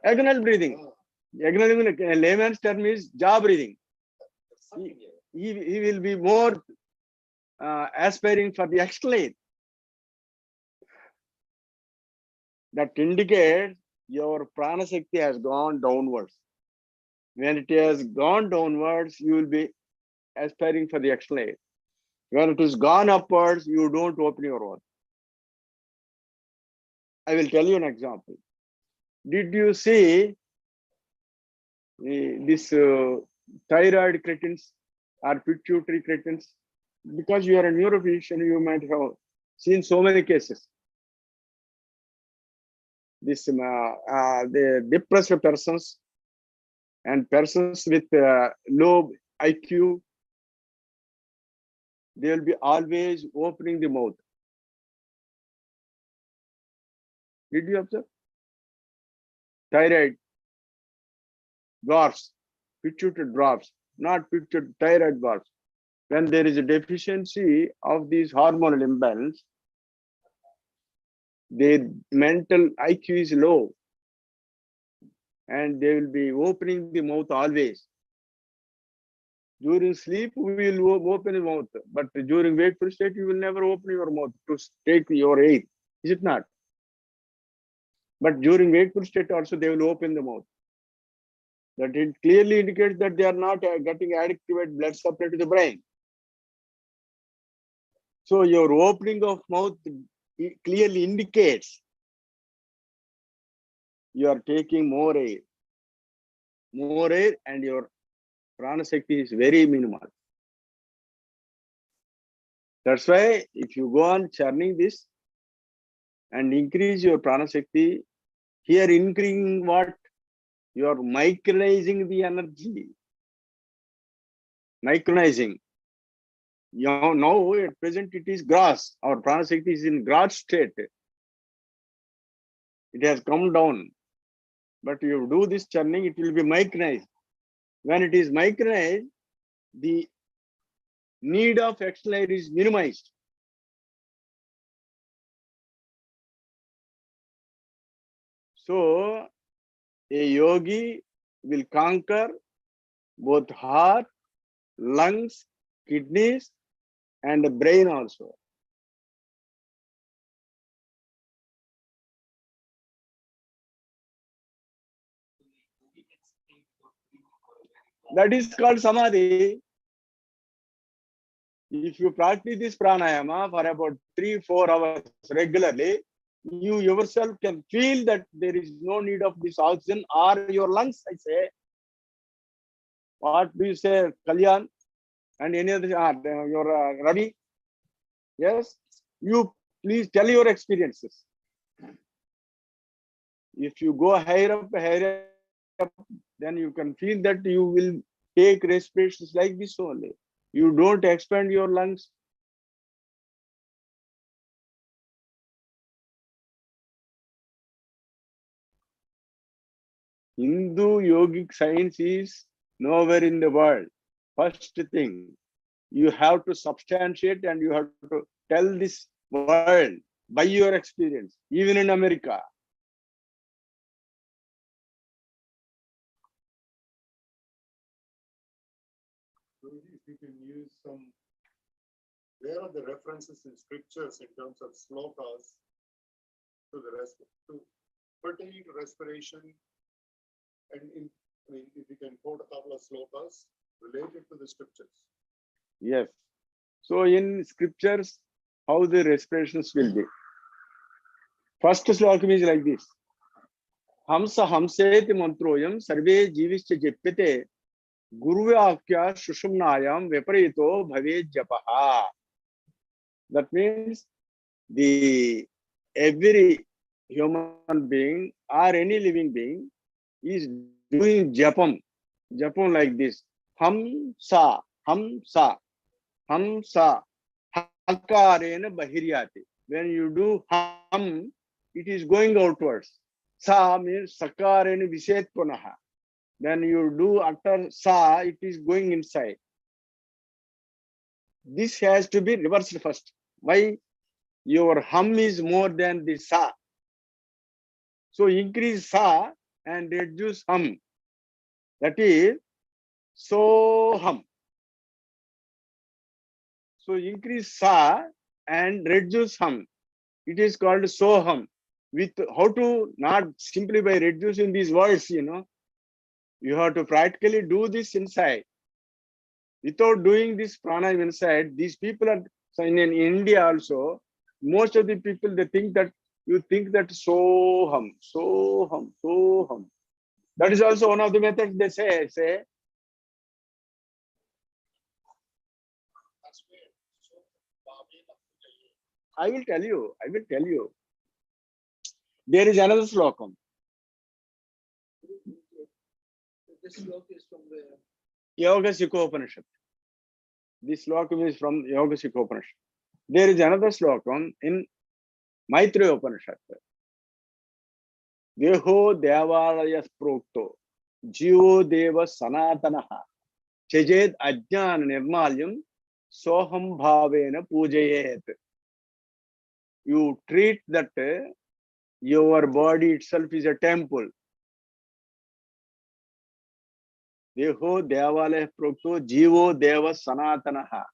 Agonal breathing. Agonal in layman's term is jaw breathing. He will be more aspiring for the exhale. That indicates your prana shakti has gone downwards. When it has gone downwards, you will be aspiring for the exhale. When it is gone upwards, you don't open your mouth. I will tell you an example. Did you see this thyroid cretins or pituitary cretins? Because you are a neurophysician, you might have seen so many cases. The depressed persons and persons with low IQ, they will be always opening the mouth. Did you observe? Thyroid dwarfs, pituitary dwarfs, not pituitary, thyroid dwarfs. When there is a deficiency of these hormonal imbalance, their mental IQ is low and they will be opening the mouth always. During sleep, we will open the mouth, but during wakeful state, you will never open your mouth to take your air. Is it not? But during wakeful state also, they will open the mouth. That it clearly indicates that they are not getting adequate blood supply to the brain. So your opening of mouth clearly indicates you are taking more air, and your prana shakti is very minimal. That's why if you go on churning this and increase your prana shakti, here increasing what? You are micronizing the energy. Micronizing. You know, now at present it is gross. Our prana shakti is in gross state. It has come down. But you do this churning, it will be micronized. When it is micronized, the need of external air is minimized. So a yogi will conquer both heart, lungs, kidneys, and the brain also. That is called samadhi. If you practice this pranayama for about 3-4 hours regularly, you yourself can feel that there is no need of this oxygen or your lungs, I say. What do you say, Kalyan? And any other, your Ravi? Yes? You please tell your experiences. If you go higher up, then you can feel that you will take respirations like this only. You don't expand your lungs. Hindu yogic science is nowhere in the world. First thing, you have to substantiate and you have to tell this world by your experience, even in America. If you can use some, where are the references in scriptures in terms of slokas to the rest, to pertaining to respiration, and if you can quote a couple of slokas related to the scriptures. Yes. So in scriptures, how the respirations will be. First sloka is like this. Hamsa hamseti mantroyam sarve jivischa jepyate guruvakya shushumnayam viparito bhave japaha. That means every human being or any living being is doing japam like this. Hamsa, hamsa, hamsa, hakarena bahiryati. When you do hum, it is going outwards. Sa means sakarena viset punaha. When you do utter sa, it is going inside. This has to be reversed first. Why? Your hum is more than the sa. So increase sa and reduce hum. That is so hum. So increase sa and reduce hum. It is called so hum. With how to, not simply by reducing these words, you have to practically do this inside. Without doing this pranayama inside, these people are, so in India also, most of the people, they think that you think that so hum, so hum, so hum. That is also one of the methods they say. I will tell you. I will tell you. There is another slokam. This sloka is from the Yoga Upanishad. This slokam is from Yoga Upanishad. There is another slokam in Maitreya Upanishad. Deho Devalaya Prokto Jivo Deva Sanatanaha Chejed Ajnan Nirmalyam Soham Bhavena Pujayet. You treat that your body itself is a temple. Deho Devalaya Prokto Jivo Deva Sanatanaha.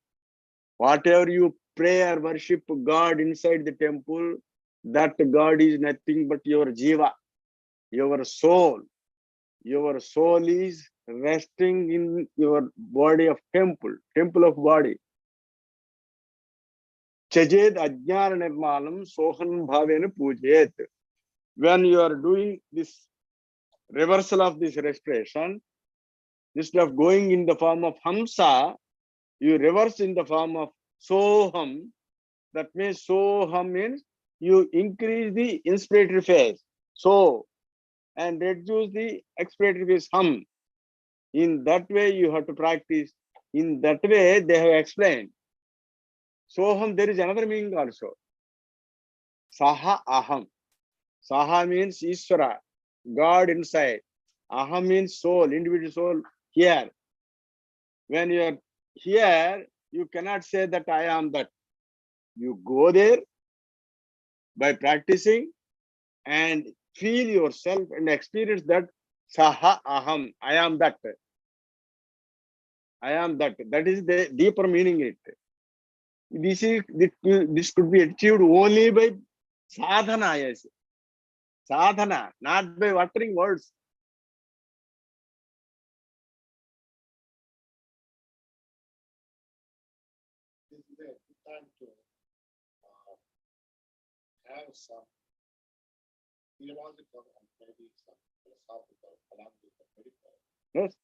Whatever you pray or worship God inside the temple, that God is nothing but your jiva, your soul. Your soul is resting in your body of temple of body. Chajed ajnana nirmalam sohan bhavena pujet. When you are doing this reversal of this respiration, instead of going in the form of hamsa, you reverse in the form of soham. That means soham means you increase the inspiratory phase, so, and reduce the expiratory phase, hum. In that way you have to practice. In that way they have explained. Soham, there is another meaning also. Saha aham. Saha means Ishvara, God inside. Aham means soul, individual soul here. When you are here, you cannot say that I am that. You go there by practicing and feel yourself and experience that Saha aham, I am that. I am that. That is the deeper meaning in it. This could be achieved only by sadhana, yes. Sadhana, not by uttering words. This is a good time to have some theological and maybe some philosophical along with the medical. Yes.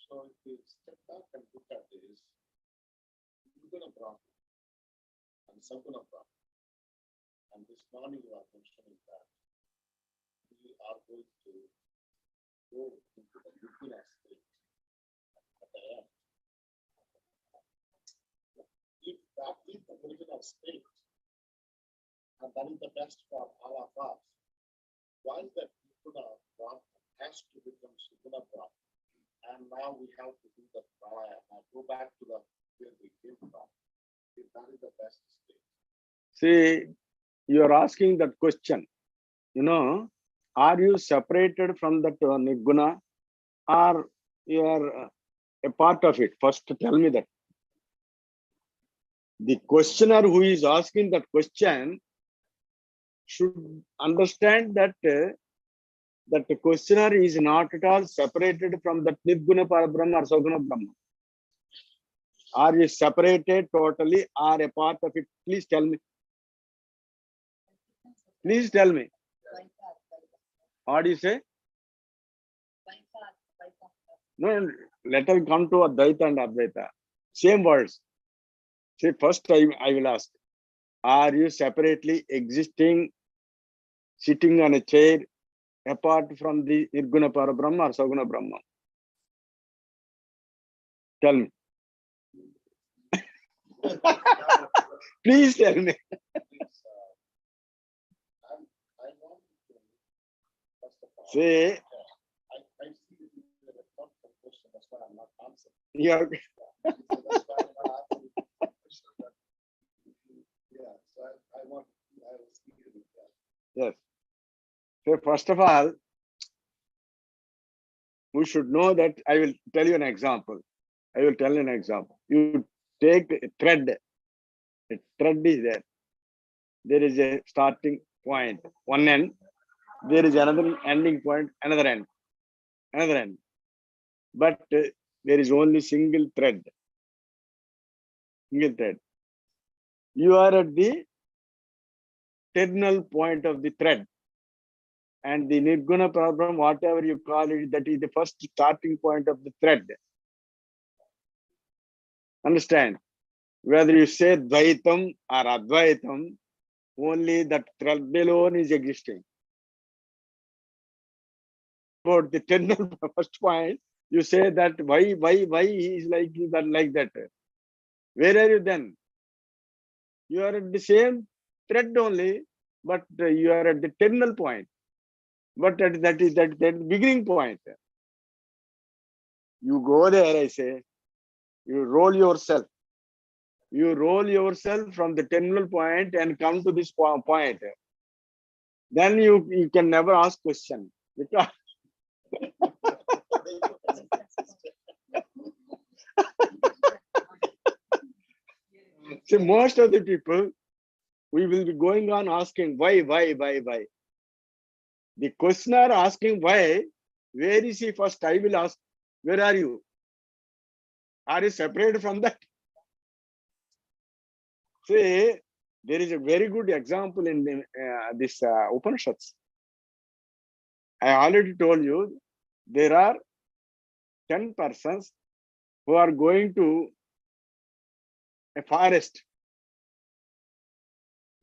So if we step back and look at this, Nirguna Brahma and Saguna Brahma, and this morning you are mentioning that we are going to go into the Nirguna state at the end. If that is the original state, and that is the best for all of us, why is that Nirguna Brahma has to become Suguna Brahma? And now we have to do the pranayama, go back to the where we came from. If that is the best state. See, you are asking that question. You know, are you separated from that Nirguna, or you are a part of it? First, tell me that. The questioner who is asking that question should understand that that the questioner is not at all separated from that Nirguna Parabrahma or Saguna Brahma. Are you separated totally or a part of it? Please tell me. Please tell me. What do you say? No, let us come to Advaita and Advaita. Same words. See, first I will ask, are you separately existing, sitting on a chair, apart from the Nirguna Parabrahma or Saguna Brahma? Tell me. Please tell me. I want to, first of all, Say, I see this is a thoughtful question, that's why I'm not answering. yeah, That's why I'm not answering the question that yeah, so I want, I will speak with that. yes. So first of all, we should know that I will tell you an example. I will tell you an example. You take a thread. A thread is there. There is a starting point, one end. There is another ending point, another end, another end. But there is only single thread. Single thread. You are at the terminal point of the thread. And the Nirguna problem, whatever you call it, that is the first starting point of the thread. Understand? Whether you say Dvaitam or Advaitam, only that thread alone is existing. About the tenor first point, you say that why he is like that. Where are you then? You are at the same thread only, but you are at the terminal point. But that is that beginning point. You go there, I say, you roll yourself. You roll yourself from the terminal point and come to this point. Then you can never ask question. Because see, most of the people, we will be going on asking why. The questioner asking why, where is he first? I will ask, where are you? Are you separated from that? See, there is a very good example in this Upanishads. I already told you, there are 10 persons who are going to a forest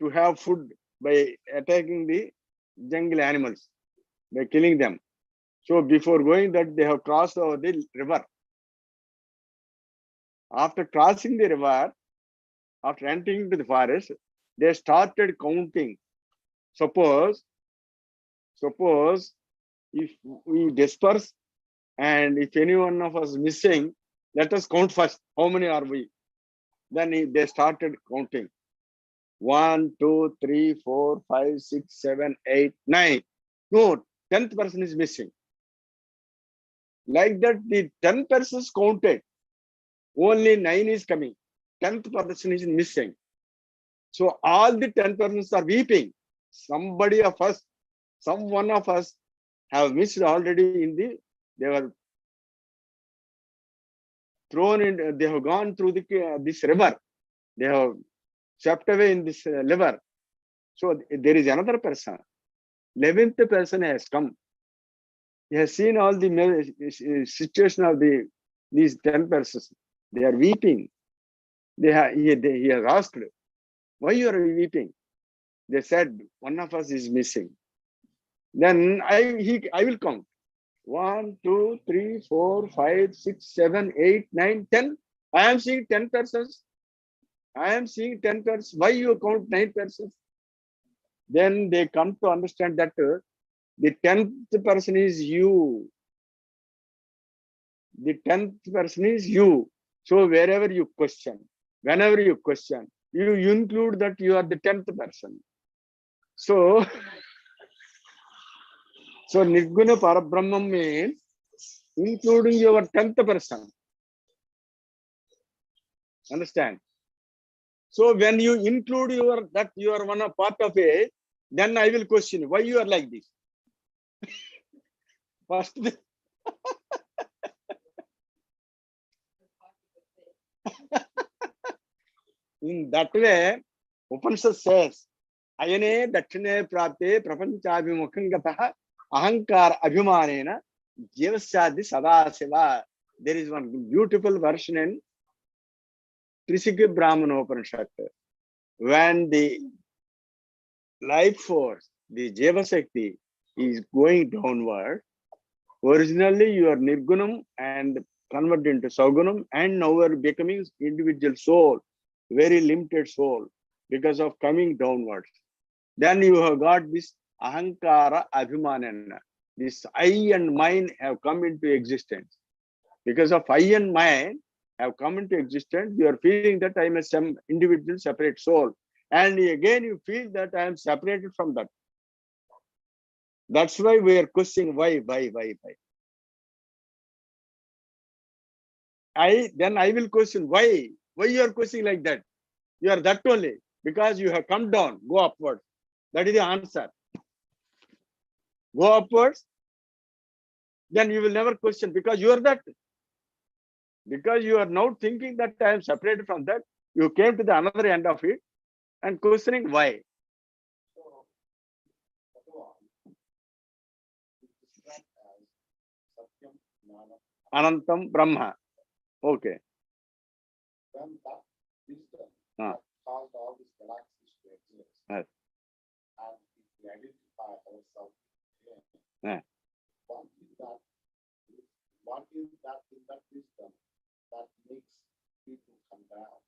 to have food by attacking the jungle animals, by killing them. So before going that, they have crossed over the river. After crossing the river, after entering into the forest, they started counting. Suppose if we disperse and if any one of us missing, let us count first. How many are we? Then they started counting. 1, 2, 3, 4, 5, 6, 7, 8, 9. No, 10th person is missing. Like that, the 10 persons counted. Only 9 is coming. 10th person is missing. So all the 10 persons are weeping. Somebody of us, some one of us have missed already in the, they were thrown in, they have gone through this river. They have swept away in this river. So there is another person. 11th person has come. He has seen all the situation of these 10 persons. They are weeping. He has asked, why you are weeping? They said, one of us is missing. Then I will count. 1, 2, 3, 4, 5, 6, 7, 8, 9, 10. I am seeing 10 persons. I am seeing 10 persons. Why you count 9 persons? Then they come to understand that the 10th person is you. The 10th person is you. So wherever you question, whenever you question, you include that you are the 10th person. So Nirguna Parabrahman means including your 10th person. Understand? So when you include that you are one part of it, then I will question why you are like this. First, in that way, Upanishad says, Ayane Dakshine Prapte Prapanchabhimukham Gataha Ahankar Abhimanena Jivasyadi Sadasiva. There is one beautiful version in Trisika Brahmana Upanishad. When the life force, the Jiva Shakti, is going downward, originally you are Nirgunam and converted into Saugunam, and now you are becoming individual soul, very limited soul, because of coming downwards. Then you have got this Ahankara Abhimanana. This I and mine have come into existence. Because of I and mine have come into existence, you are feeling that I am some individual separate soul. And again you feel that I am separated from that. That's why we are questioning why. Then I will question why you are questioning like that. You are that only because you have come down, go upwards. That is the answer. Go upwards, then you will never question because you are that. Because you are now thinking that I am separated from that, you came to the another end of it and questioning why. Anantam Brahma. Okay. Then that wisdom Ah. that caused all these galaxies to exist. Yes. And if we identify ourselves here, Yeah. what is that? What is that in that wisdom that makes people come down?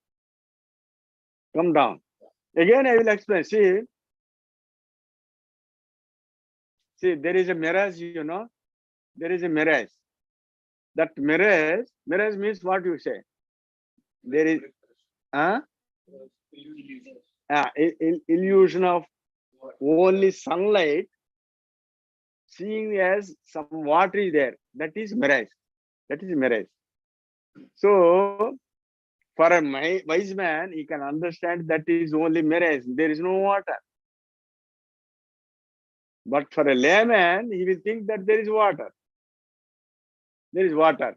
Come down. Again, I will explain. See, there is a mirage, you know. There is a mirage. That mirage means what you say. There is illusion of only sunlight, seeing as some water is there. That is mirage. That is mirage. So, for a wise man, he can understand that is only mirage. There is no water. But for a layman, he will think that there is water. There is water.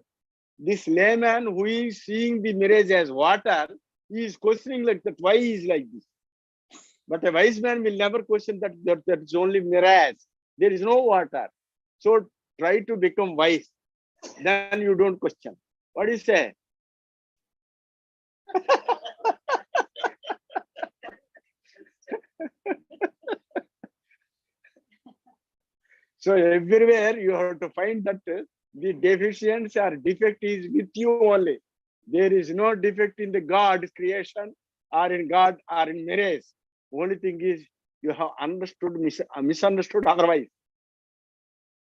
This layman who is seeing the mirage as water, he is questioning like that, why is like this? But a wise man will never question that is only mirage. There is no water. So try to become wise. Then you don't question. What do you say? So everywhere you have to find that the deficiency or defect is with you only. There is no defect in the God's creation or in God or in mirage. Only thing is you have understood, misunderstood otherwise.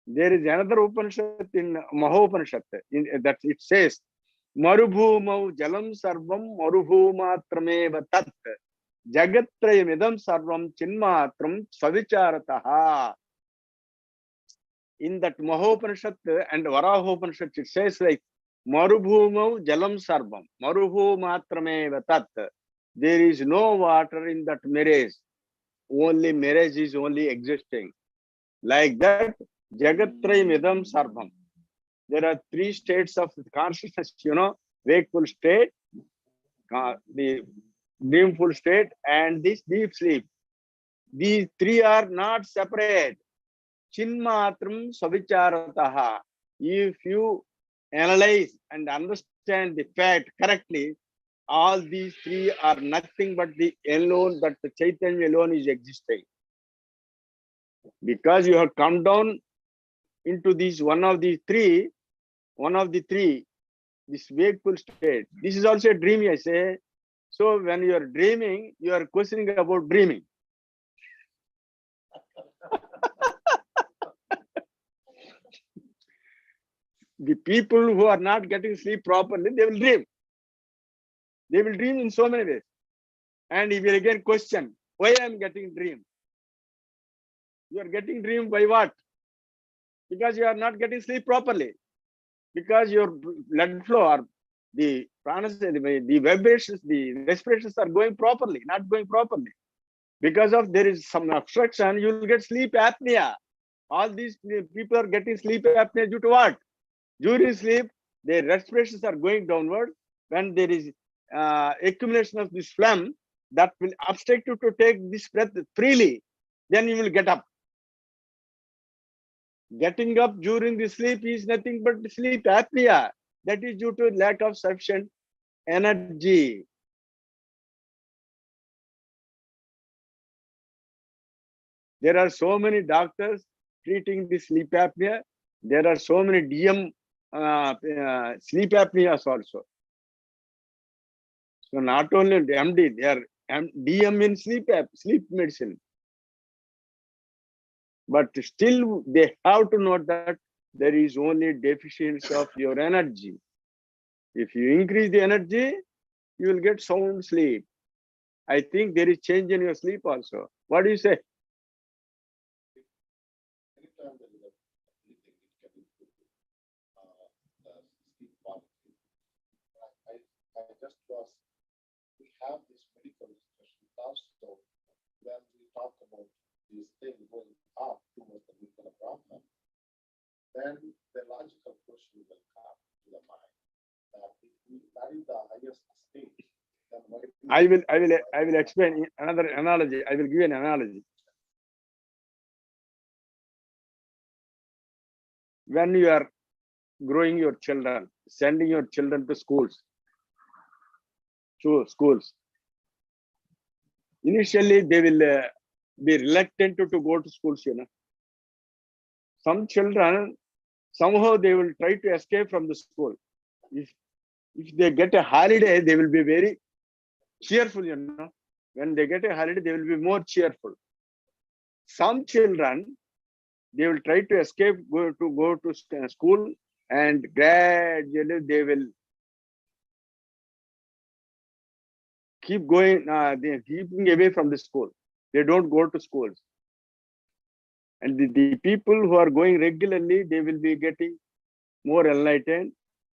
There is another Upanishad in Mahopanishad that it says, Marubhumau jalam sarvam marubhumatrameva tat jagatrayamidam sarvam chinmatram savicharataha. In that Mahopanishad and Varahopanishad, it says like, Marubhumau jalam sarvam marubhumatrameva tat. There is no water in that mirage. Only mirage is only existing. Like that, Jagatrayamidam sarvam. There are three states of consciousness, you know, wakeful state, the dreamful state, and this deep sleep. These three are not separate. Chinmatram savicharataha. If you analyze and understand the fact correctly, all these three are nothing but the alone, that the Chaitanya alone is existing. Because you have come down into this one of the three, this wakeful state. This is also a dream, I say. So when you are dreaming, you are questioning about dreaming. The people who are not getting sleep properly, they will dream. They will dream in so many ways. And he will again question, why I am getting dream? You are getting dream by what? Because you are not getting sleep properly. Because your blood flow or the vibrations, the respirations are going properly, not going properly. Because of there is some obstruction, you will get sleep apnea. All these people are getting sleep apnea due to what? During sleep, their respirations are going downward. When there is accumulation of this phlegm, that will obstruct you to take this breath freely. Then you will get up. Getting up during the sleep is nothing but sleep apnea. That is due to lack of sufficient energy. There are so many doctors treating the sleep apnea. There are so many DM sleep apneas also. So not only MD, they are DM in sleep medicine. But still they have to know that there is only deficiency of your energy. If you increase the energy, you will get sound sleep. I think there is change in your sleep also. What do you say? Anytime there is a anything, it can improve the sleep quality. I just was, we have this medical discussion also when we talk about these things going up towards the nuclear problem, then the logical question will come to the mind that if that is the highest state, then why I will explain another analogy. I will give you an analogy. When you are growing your children, sending your children to schools, to schools. Initially, they will be reluctant to go to schools, Some children, somehow they will try to escape from the school. If they get a holiday, they will be very cheerful, When they get a holiday, they will be more cheerful. Some children, they will try to escape, go to school, and gradually they will keep going, they're keeping away from the school. They don't go to schools. And the people who are going regularly, they will be getting more enlightened,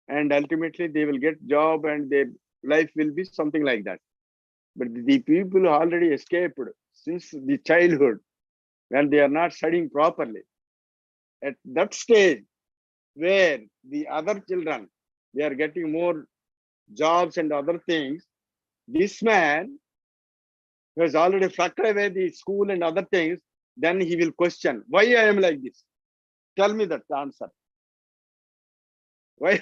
and ultimately they will get job and their life will be something like that. But the people who already escaped since the childhood, when they are not studying properly, at that stage where the other children, they are getting more jobs and other things, this man who has already flucked away the school and other things, then he will question, why I am like this? Tell me that answer. Why?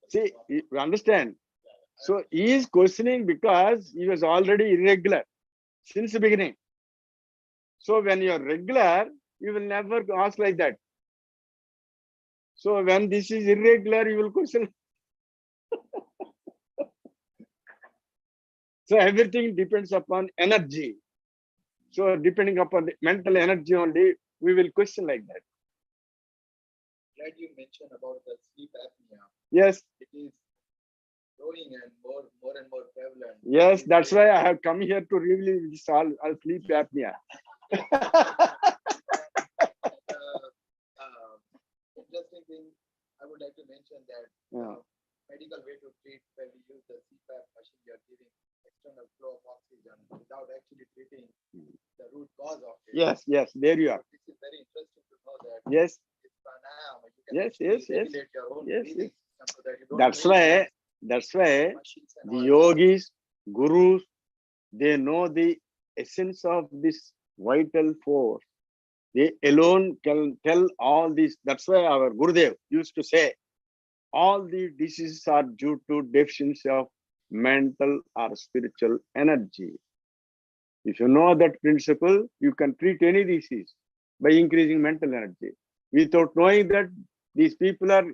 See, you understand? So he is questioning because he was already irregular since the beginning. So when you are regular, you will never ask like that. So when this is irregular, you will question. So everything depends upon energy. So depending upon the mental energy only, we will question like that. Glad you mentioned about the sleep apnea. Yes. It is growing and more and more prevalent. Yes, that's why I have come here to really solve sleep apnea. Interesting thing, I would like to mention that medical way to treat when we use the CPAP machine, you are giving external flow of oxygen without actually treating the root cause of it. Yes, there you are. This is very interesting to know that. Yes. It's pranayama. You can regulate your own breathing system so that you don't That's why the yogis, gurus, they know the essence of this vital force. They alone can tell all this. That's why our Gurudev used to say, all the diseases are due to deficiency of mental or spiritual energy. If you know that principle, you can treat any disease by increasing mental energy. Without knowing that these people are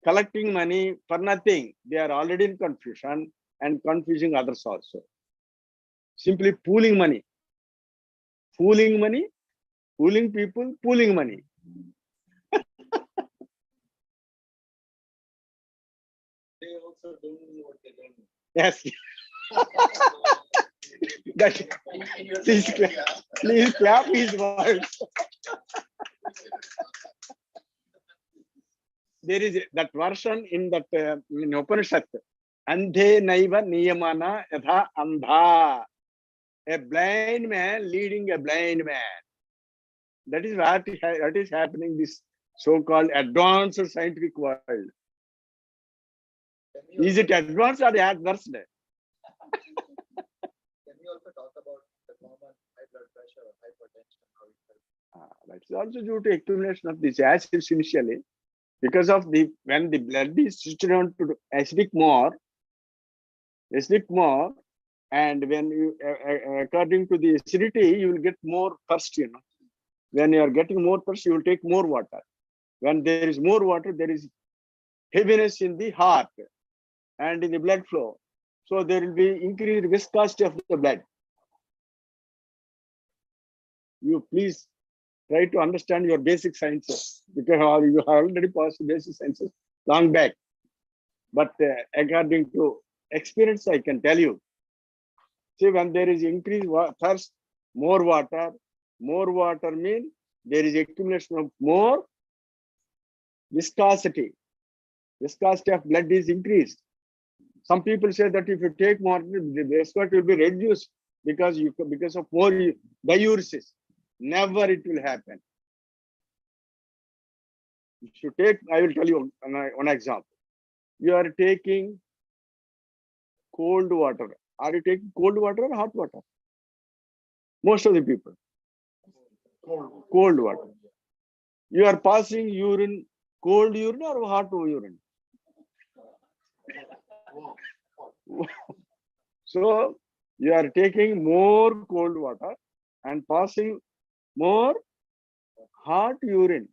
collecting money for nothing, they are already in confusion and confusing others also. Simply pooling money. Fooling money, fooling people, pooling money. They also don't know what they don't know. Yes. Please clap his words. There is that version in that in Upanishad. Andhe naiva niyamana yatha andha. A blind man leading a blind man. That is what is happening in this so-called advanced scientific world. Is it advanced or advanced? Can we also talk about the common high blood pressure or hypertension? That's also due to accumulation of these acids initially. Because of when the blood is switched on to acidic more, and when you, according to the acidity, you will get more thirst, When you are getting more thirst, you will take more water. When there is more water, there is heaviness in the heart and in the blood flow. So there will be increased viscosity of the blood. You please try to understand your basic sciences, because you have already passed the basic sciences long back. But according to experience, I can tell you. See, when there is increased thirst, more water means there is accumulation of more viscosity. Viscosity of blood is increased. Some people say that if you take more, the viscosity will be reduced because of more diuresis. Never it will happen. If you take, I will tell you one example. You are taking cold water. Are you taking cold water or hot water? Most of the people. Cold water. You are passing urine, cold urine or hot urine? So you are taking more cold water and passing more hot urine.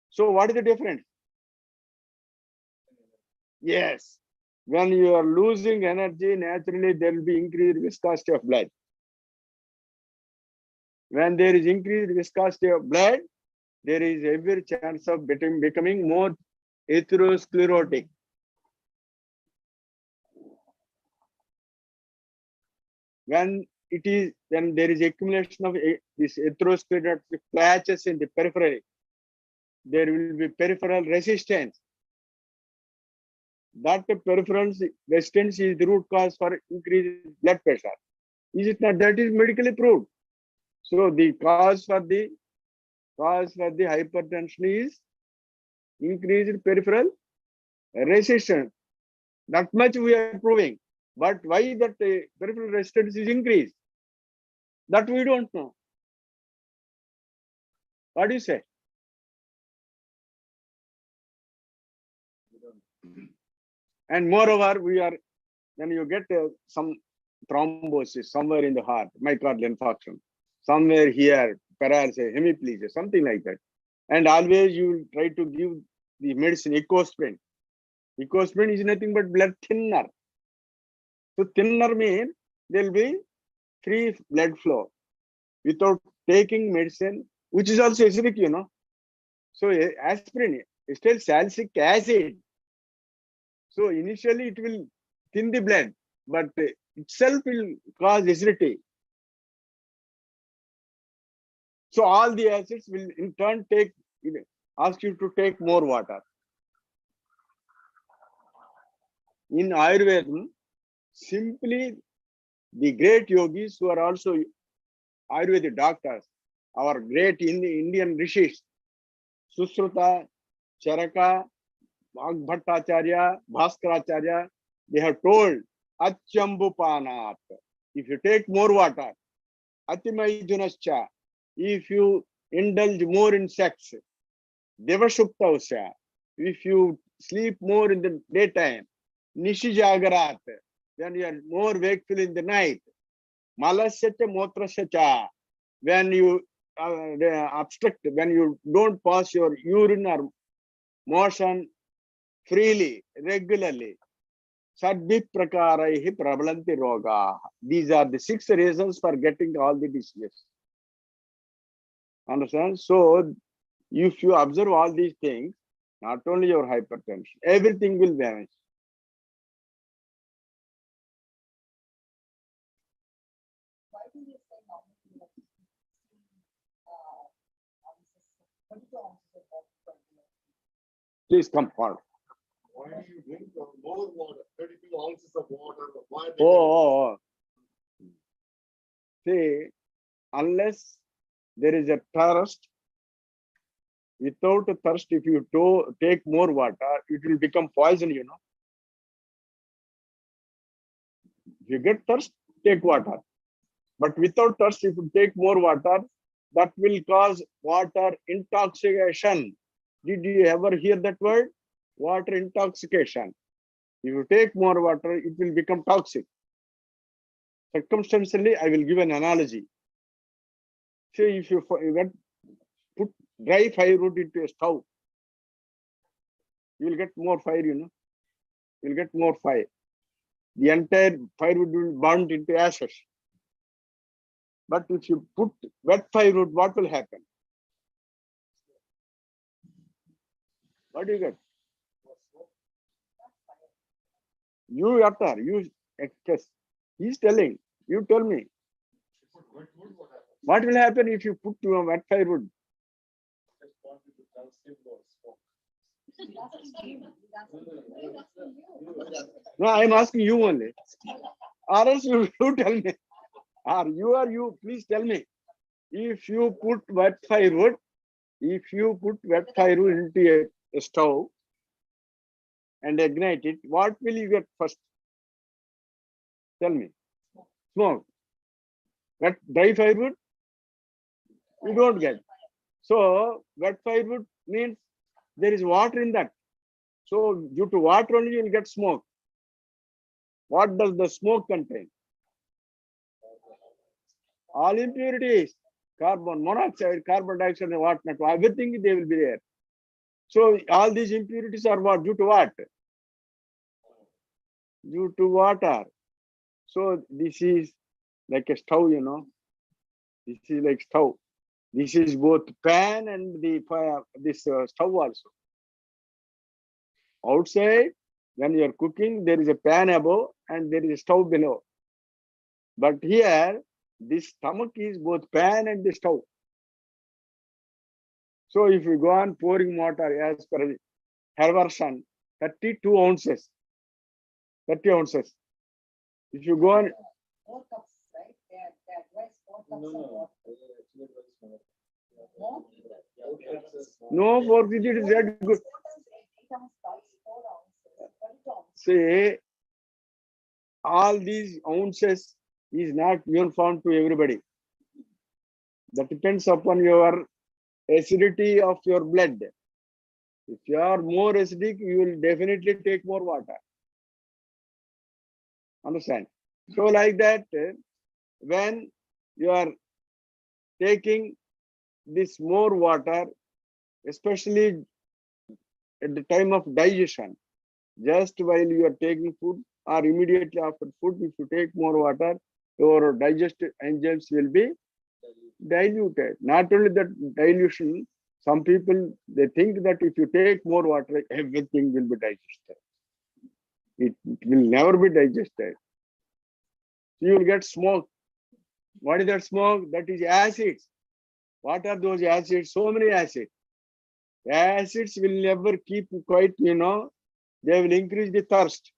So what is the difference? Yes. When you are losing energy, naturally there will be increased viscosity of blood. When there is increased viscosity of blood, there is every chance of becoming more atherosclerotic. When there is accumulation of this atherosclerotic patches in the periphery, there will be peripheral resistance. That peripheral resistance is the root cause for increased blood pressure. Is it not? That is medically proved. So the cause for the hypertension is increased peripheral resistance. That much we are proving. But why that peripheral resistance is increased? That we don't know. What do you say? And moreover, when you get some thrombosis somewhere in the heart, myocardial infarction, somewhere here, paralysis, hemiplegia, something like that. And always you will try to give the medicine ecosprin. Ecosprin is nothing but blood thinner. So thinner means there will be free blood flow without taking medicine, which is also acidic, you know. So aspirin is still salicylic acid. So initially it will thin the blood, but itself will cause acidity. So all the acids will in turn ask you to take more water. In Ayurveda, simply the great yogis who are also Ayurvedic doctors, our great Indian rishis, Susruta, Charaka, Bhattacharya, Bhaskaracharya, they have told Achyambupanat. If you take more water, Atimaijunascha, if you indulge more in sex, Devashuptausya, if you sleep more in the daytime, Nishijagarat, then you are more wakeful in the night. Malasya motrasya, when you obstruct, when you don't pass your urine or motion freely, regularly. Sadbhi prakaraihi pravalanti roga. These are the 6 reasons for getting all the diseases. Understand? So, if you observe all these things, not only your hypertension, everything will vanish. Why do you say normally that 22 ounces of water? Please come forward. Why do you drink more water? 32 ounces of water. Why? Oh. See, unless there is a thirst, without a thirst, if you take more water, it will become poison, you know. If you get thirst, take water. But without thirst, if you take more water, that will cause water intoxication. Did you ever hear that word? Water intoxication. If you take more water, it will become toxic. Circumstantially, I will give an analogy. Say if you put dry firewood into a stove, you will get more fire, you know. You will get more fire. The entire firewood will burn into ashes. But if you put wet firewood, what will happen? What do you get? You utter, you express. He's telling, you tell me. What will happen if you put wet firewood? No, I'm asking you only. Or else you tell me. Or you, please tell me. If you put wet firewood into a stove and ignite it, what will you get first? Tell me. Smoke. Wet dry firewood, you don't get. So wet firewood means there is water in that. So due to water only you will get smoke. What does the smoke contain? All impurities, carbon monoxide, carbon dioxide, and whatnot, everything they will be there. So all these impurities are what? Due to what? Due to water. So this is like a stove, you know. This is like stove. This is both pan and the fire, this stove also. Outside, when you are cooking, there is a pan above and there is a stove below. But here, this stomach is both pan and the stove. So if you go on pouring water as per her version, 32 ounces, 30 ounces. If you go on, 4 cups, right? They advise 4 cups of water. More? no, for it is that good. 4 times 8 ounce cups, 4 ounces, 32 ounces. Say, all these ounces is not uniform to everybody. That depends upon your acidity of your blood. If you are more acidic, you will definitely take more water. Understand? So like that, when you are taking this more water, especially at the time of digestion, just while you are taking food or immediately after food, if you take more water, your digestive enzymes will be diluted. Not only that dilution, some people, they think that if you take more water, everything will be digested. It will never be digested. You will get smoke. What is that smoke? That is acids. What are those acids? So many acids. Acids will never keep quiet, you know. They will increase the thirst.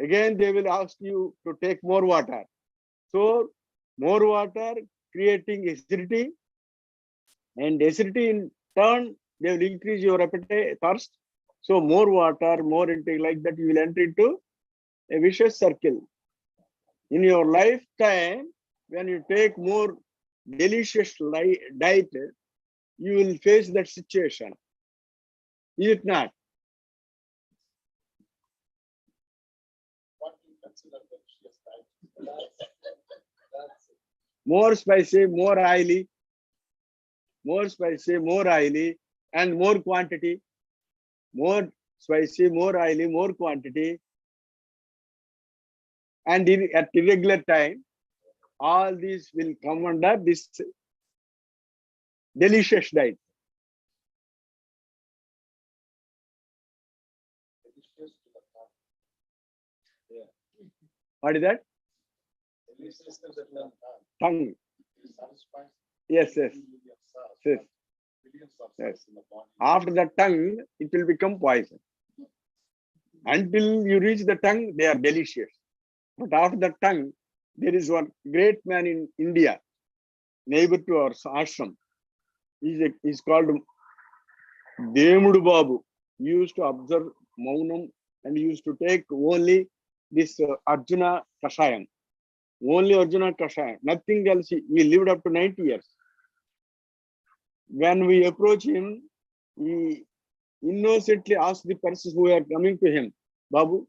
Again, they will ask you to take more water. So, more water creating acidity, and acidity in turn, they will increase your appetite, thirst. So, more water, more intake, like that, you will enter into a vicious circle. In your lifetime, when you take more delicious diet, you will face that situation. Is it not? What do you consider delicious diet? More spicy, more oily, more spicy, more oily, and more quantity. More spicy, more oily, more quantity. And at irregular time, all these will come under this delicious diet. Delicious to the tongue. What is that? Delicious to the tongue. Tongue. Satisfies Yes, yes, millions of yes. billions of Yes. cells in the body. After the tongue, it will become poison. Until you reach the tongue, they are delicious. But after the tongue, there is one great man in India, neighbor to our ashram. He's called Demudu Babu. He used to observe Maunam and he used to take only this Arjuna Kashayam. Only Arjuna Kashayam. Nothing else. He lived up to 90 years. When we approach him, he innocently asks the persons who are coming to him, Babu,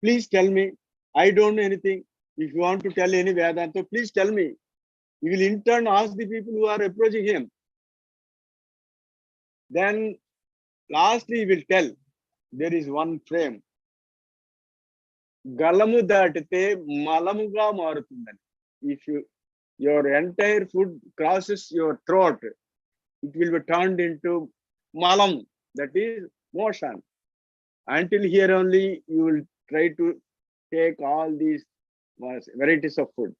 please tell me. I don't know anything. If you want to tell any Vedanta, please tell me. He will in turn ask the people who are approaching him. Then lastly, he will tell, there is one frame. Galamu datite malamuga marutundani. If your entire food crosses your throat, it will be turned into malam, that is motion. Until here only, you will try to take all these varieties of food.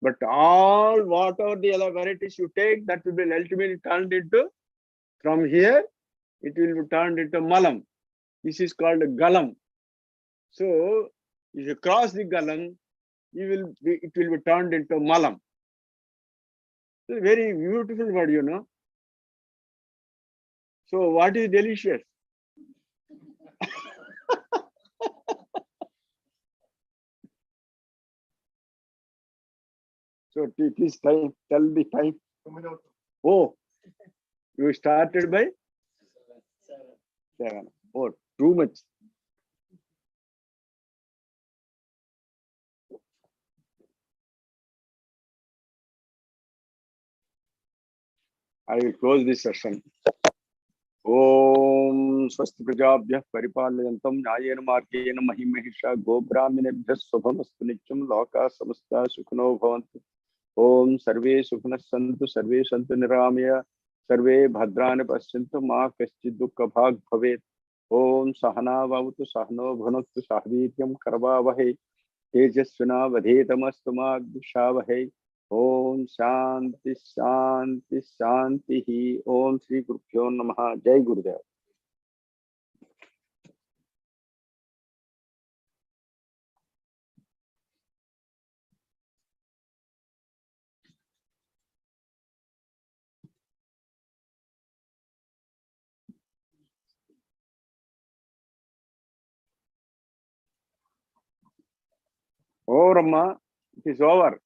But all whatever the other varieties you take, that will be ultimately turned into, from here, it will be turned into malam. This is called a galam. So, if you cross the galam, it will be turned into malam. It's a very beautiful word, you know. So, what is delicious? So, please tell the time. Oh, you started by 7. Oh, too much. I will close this session. Om Swasti Prajabhyah Paripalayantam Nyayena Margena Mahimahisha Gobrahminebhyah Shubhamastu Nityam Loka Samasta Sukhino Bhavantu. Om Sarve Sukhanas Santu Sarve Santu Niramaya Sarve Bhadrani Paschyantu Ma Kaschid Dukkha Bhag Bhavet. Om Sahana Vavatu Sahano Bhunaktu Sahvityam Karvavahe Tejasvina Vadhetamastu Ma Dushavahai. Om Shanti Shanti Shanti. Om Sri Gurubhyo Namaha. Jai Gurudev. Oh Rama, it is over.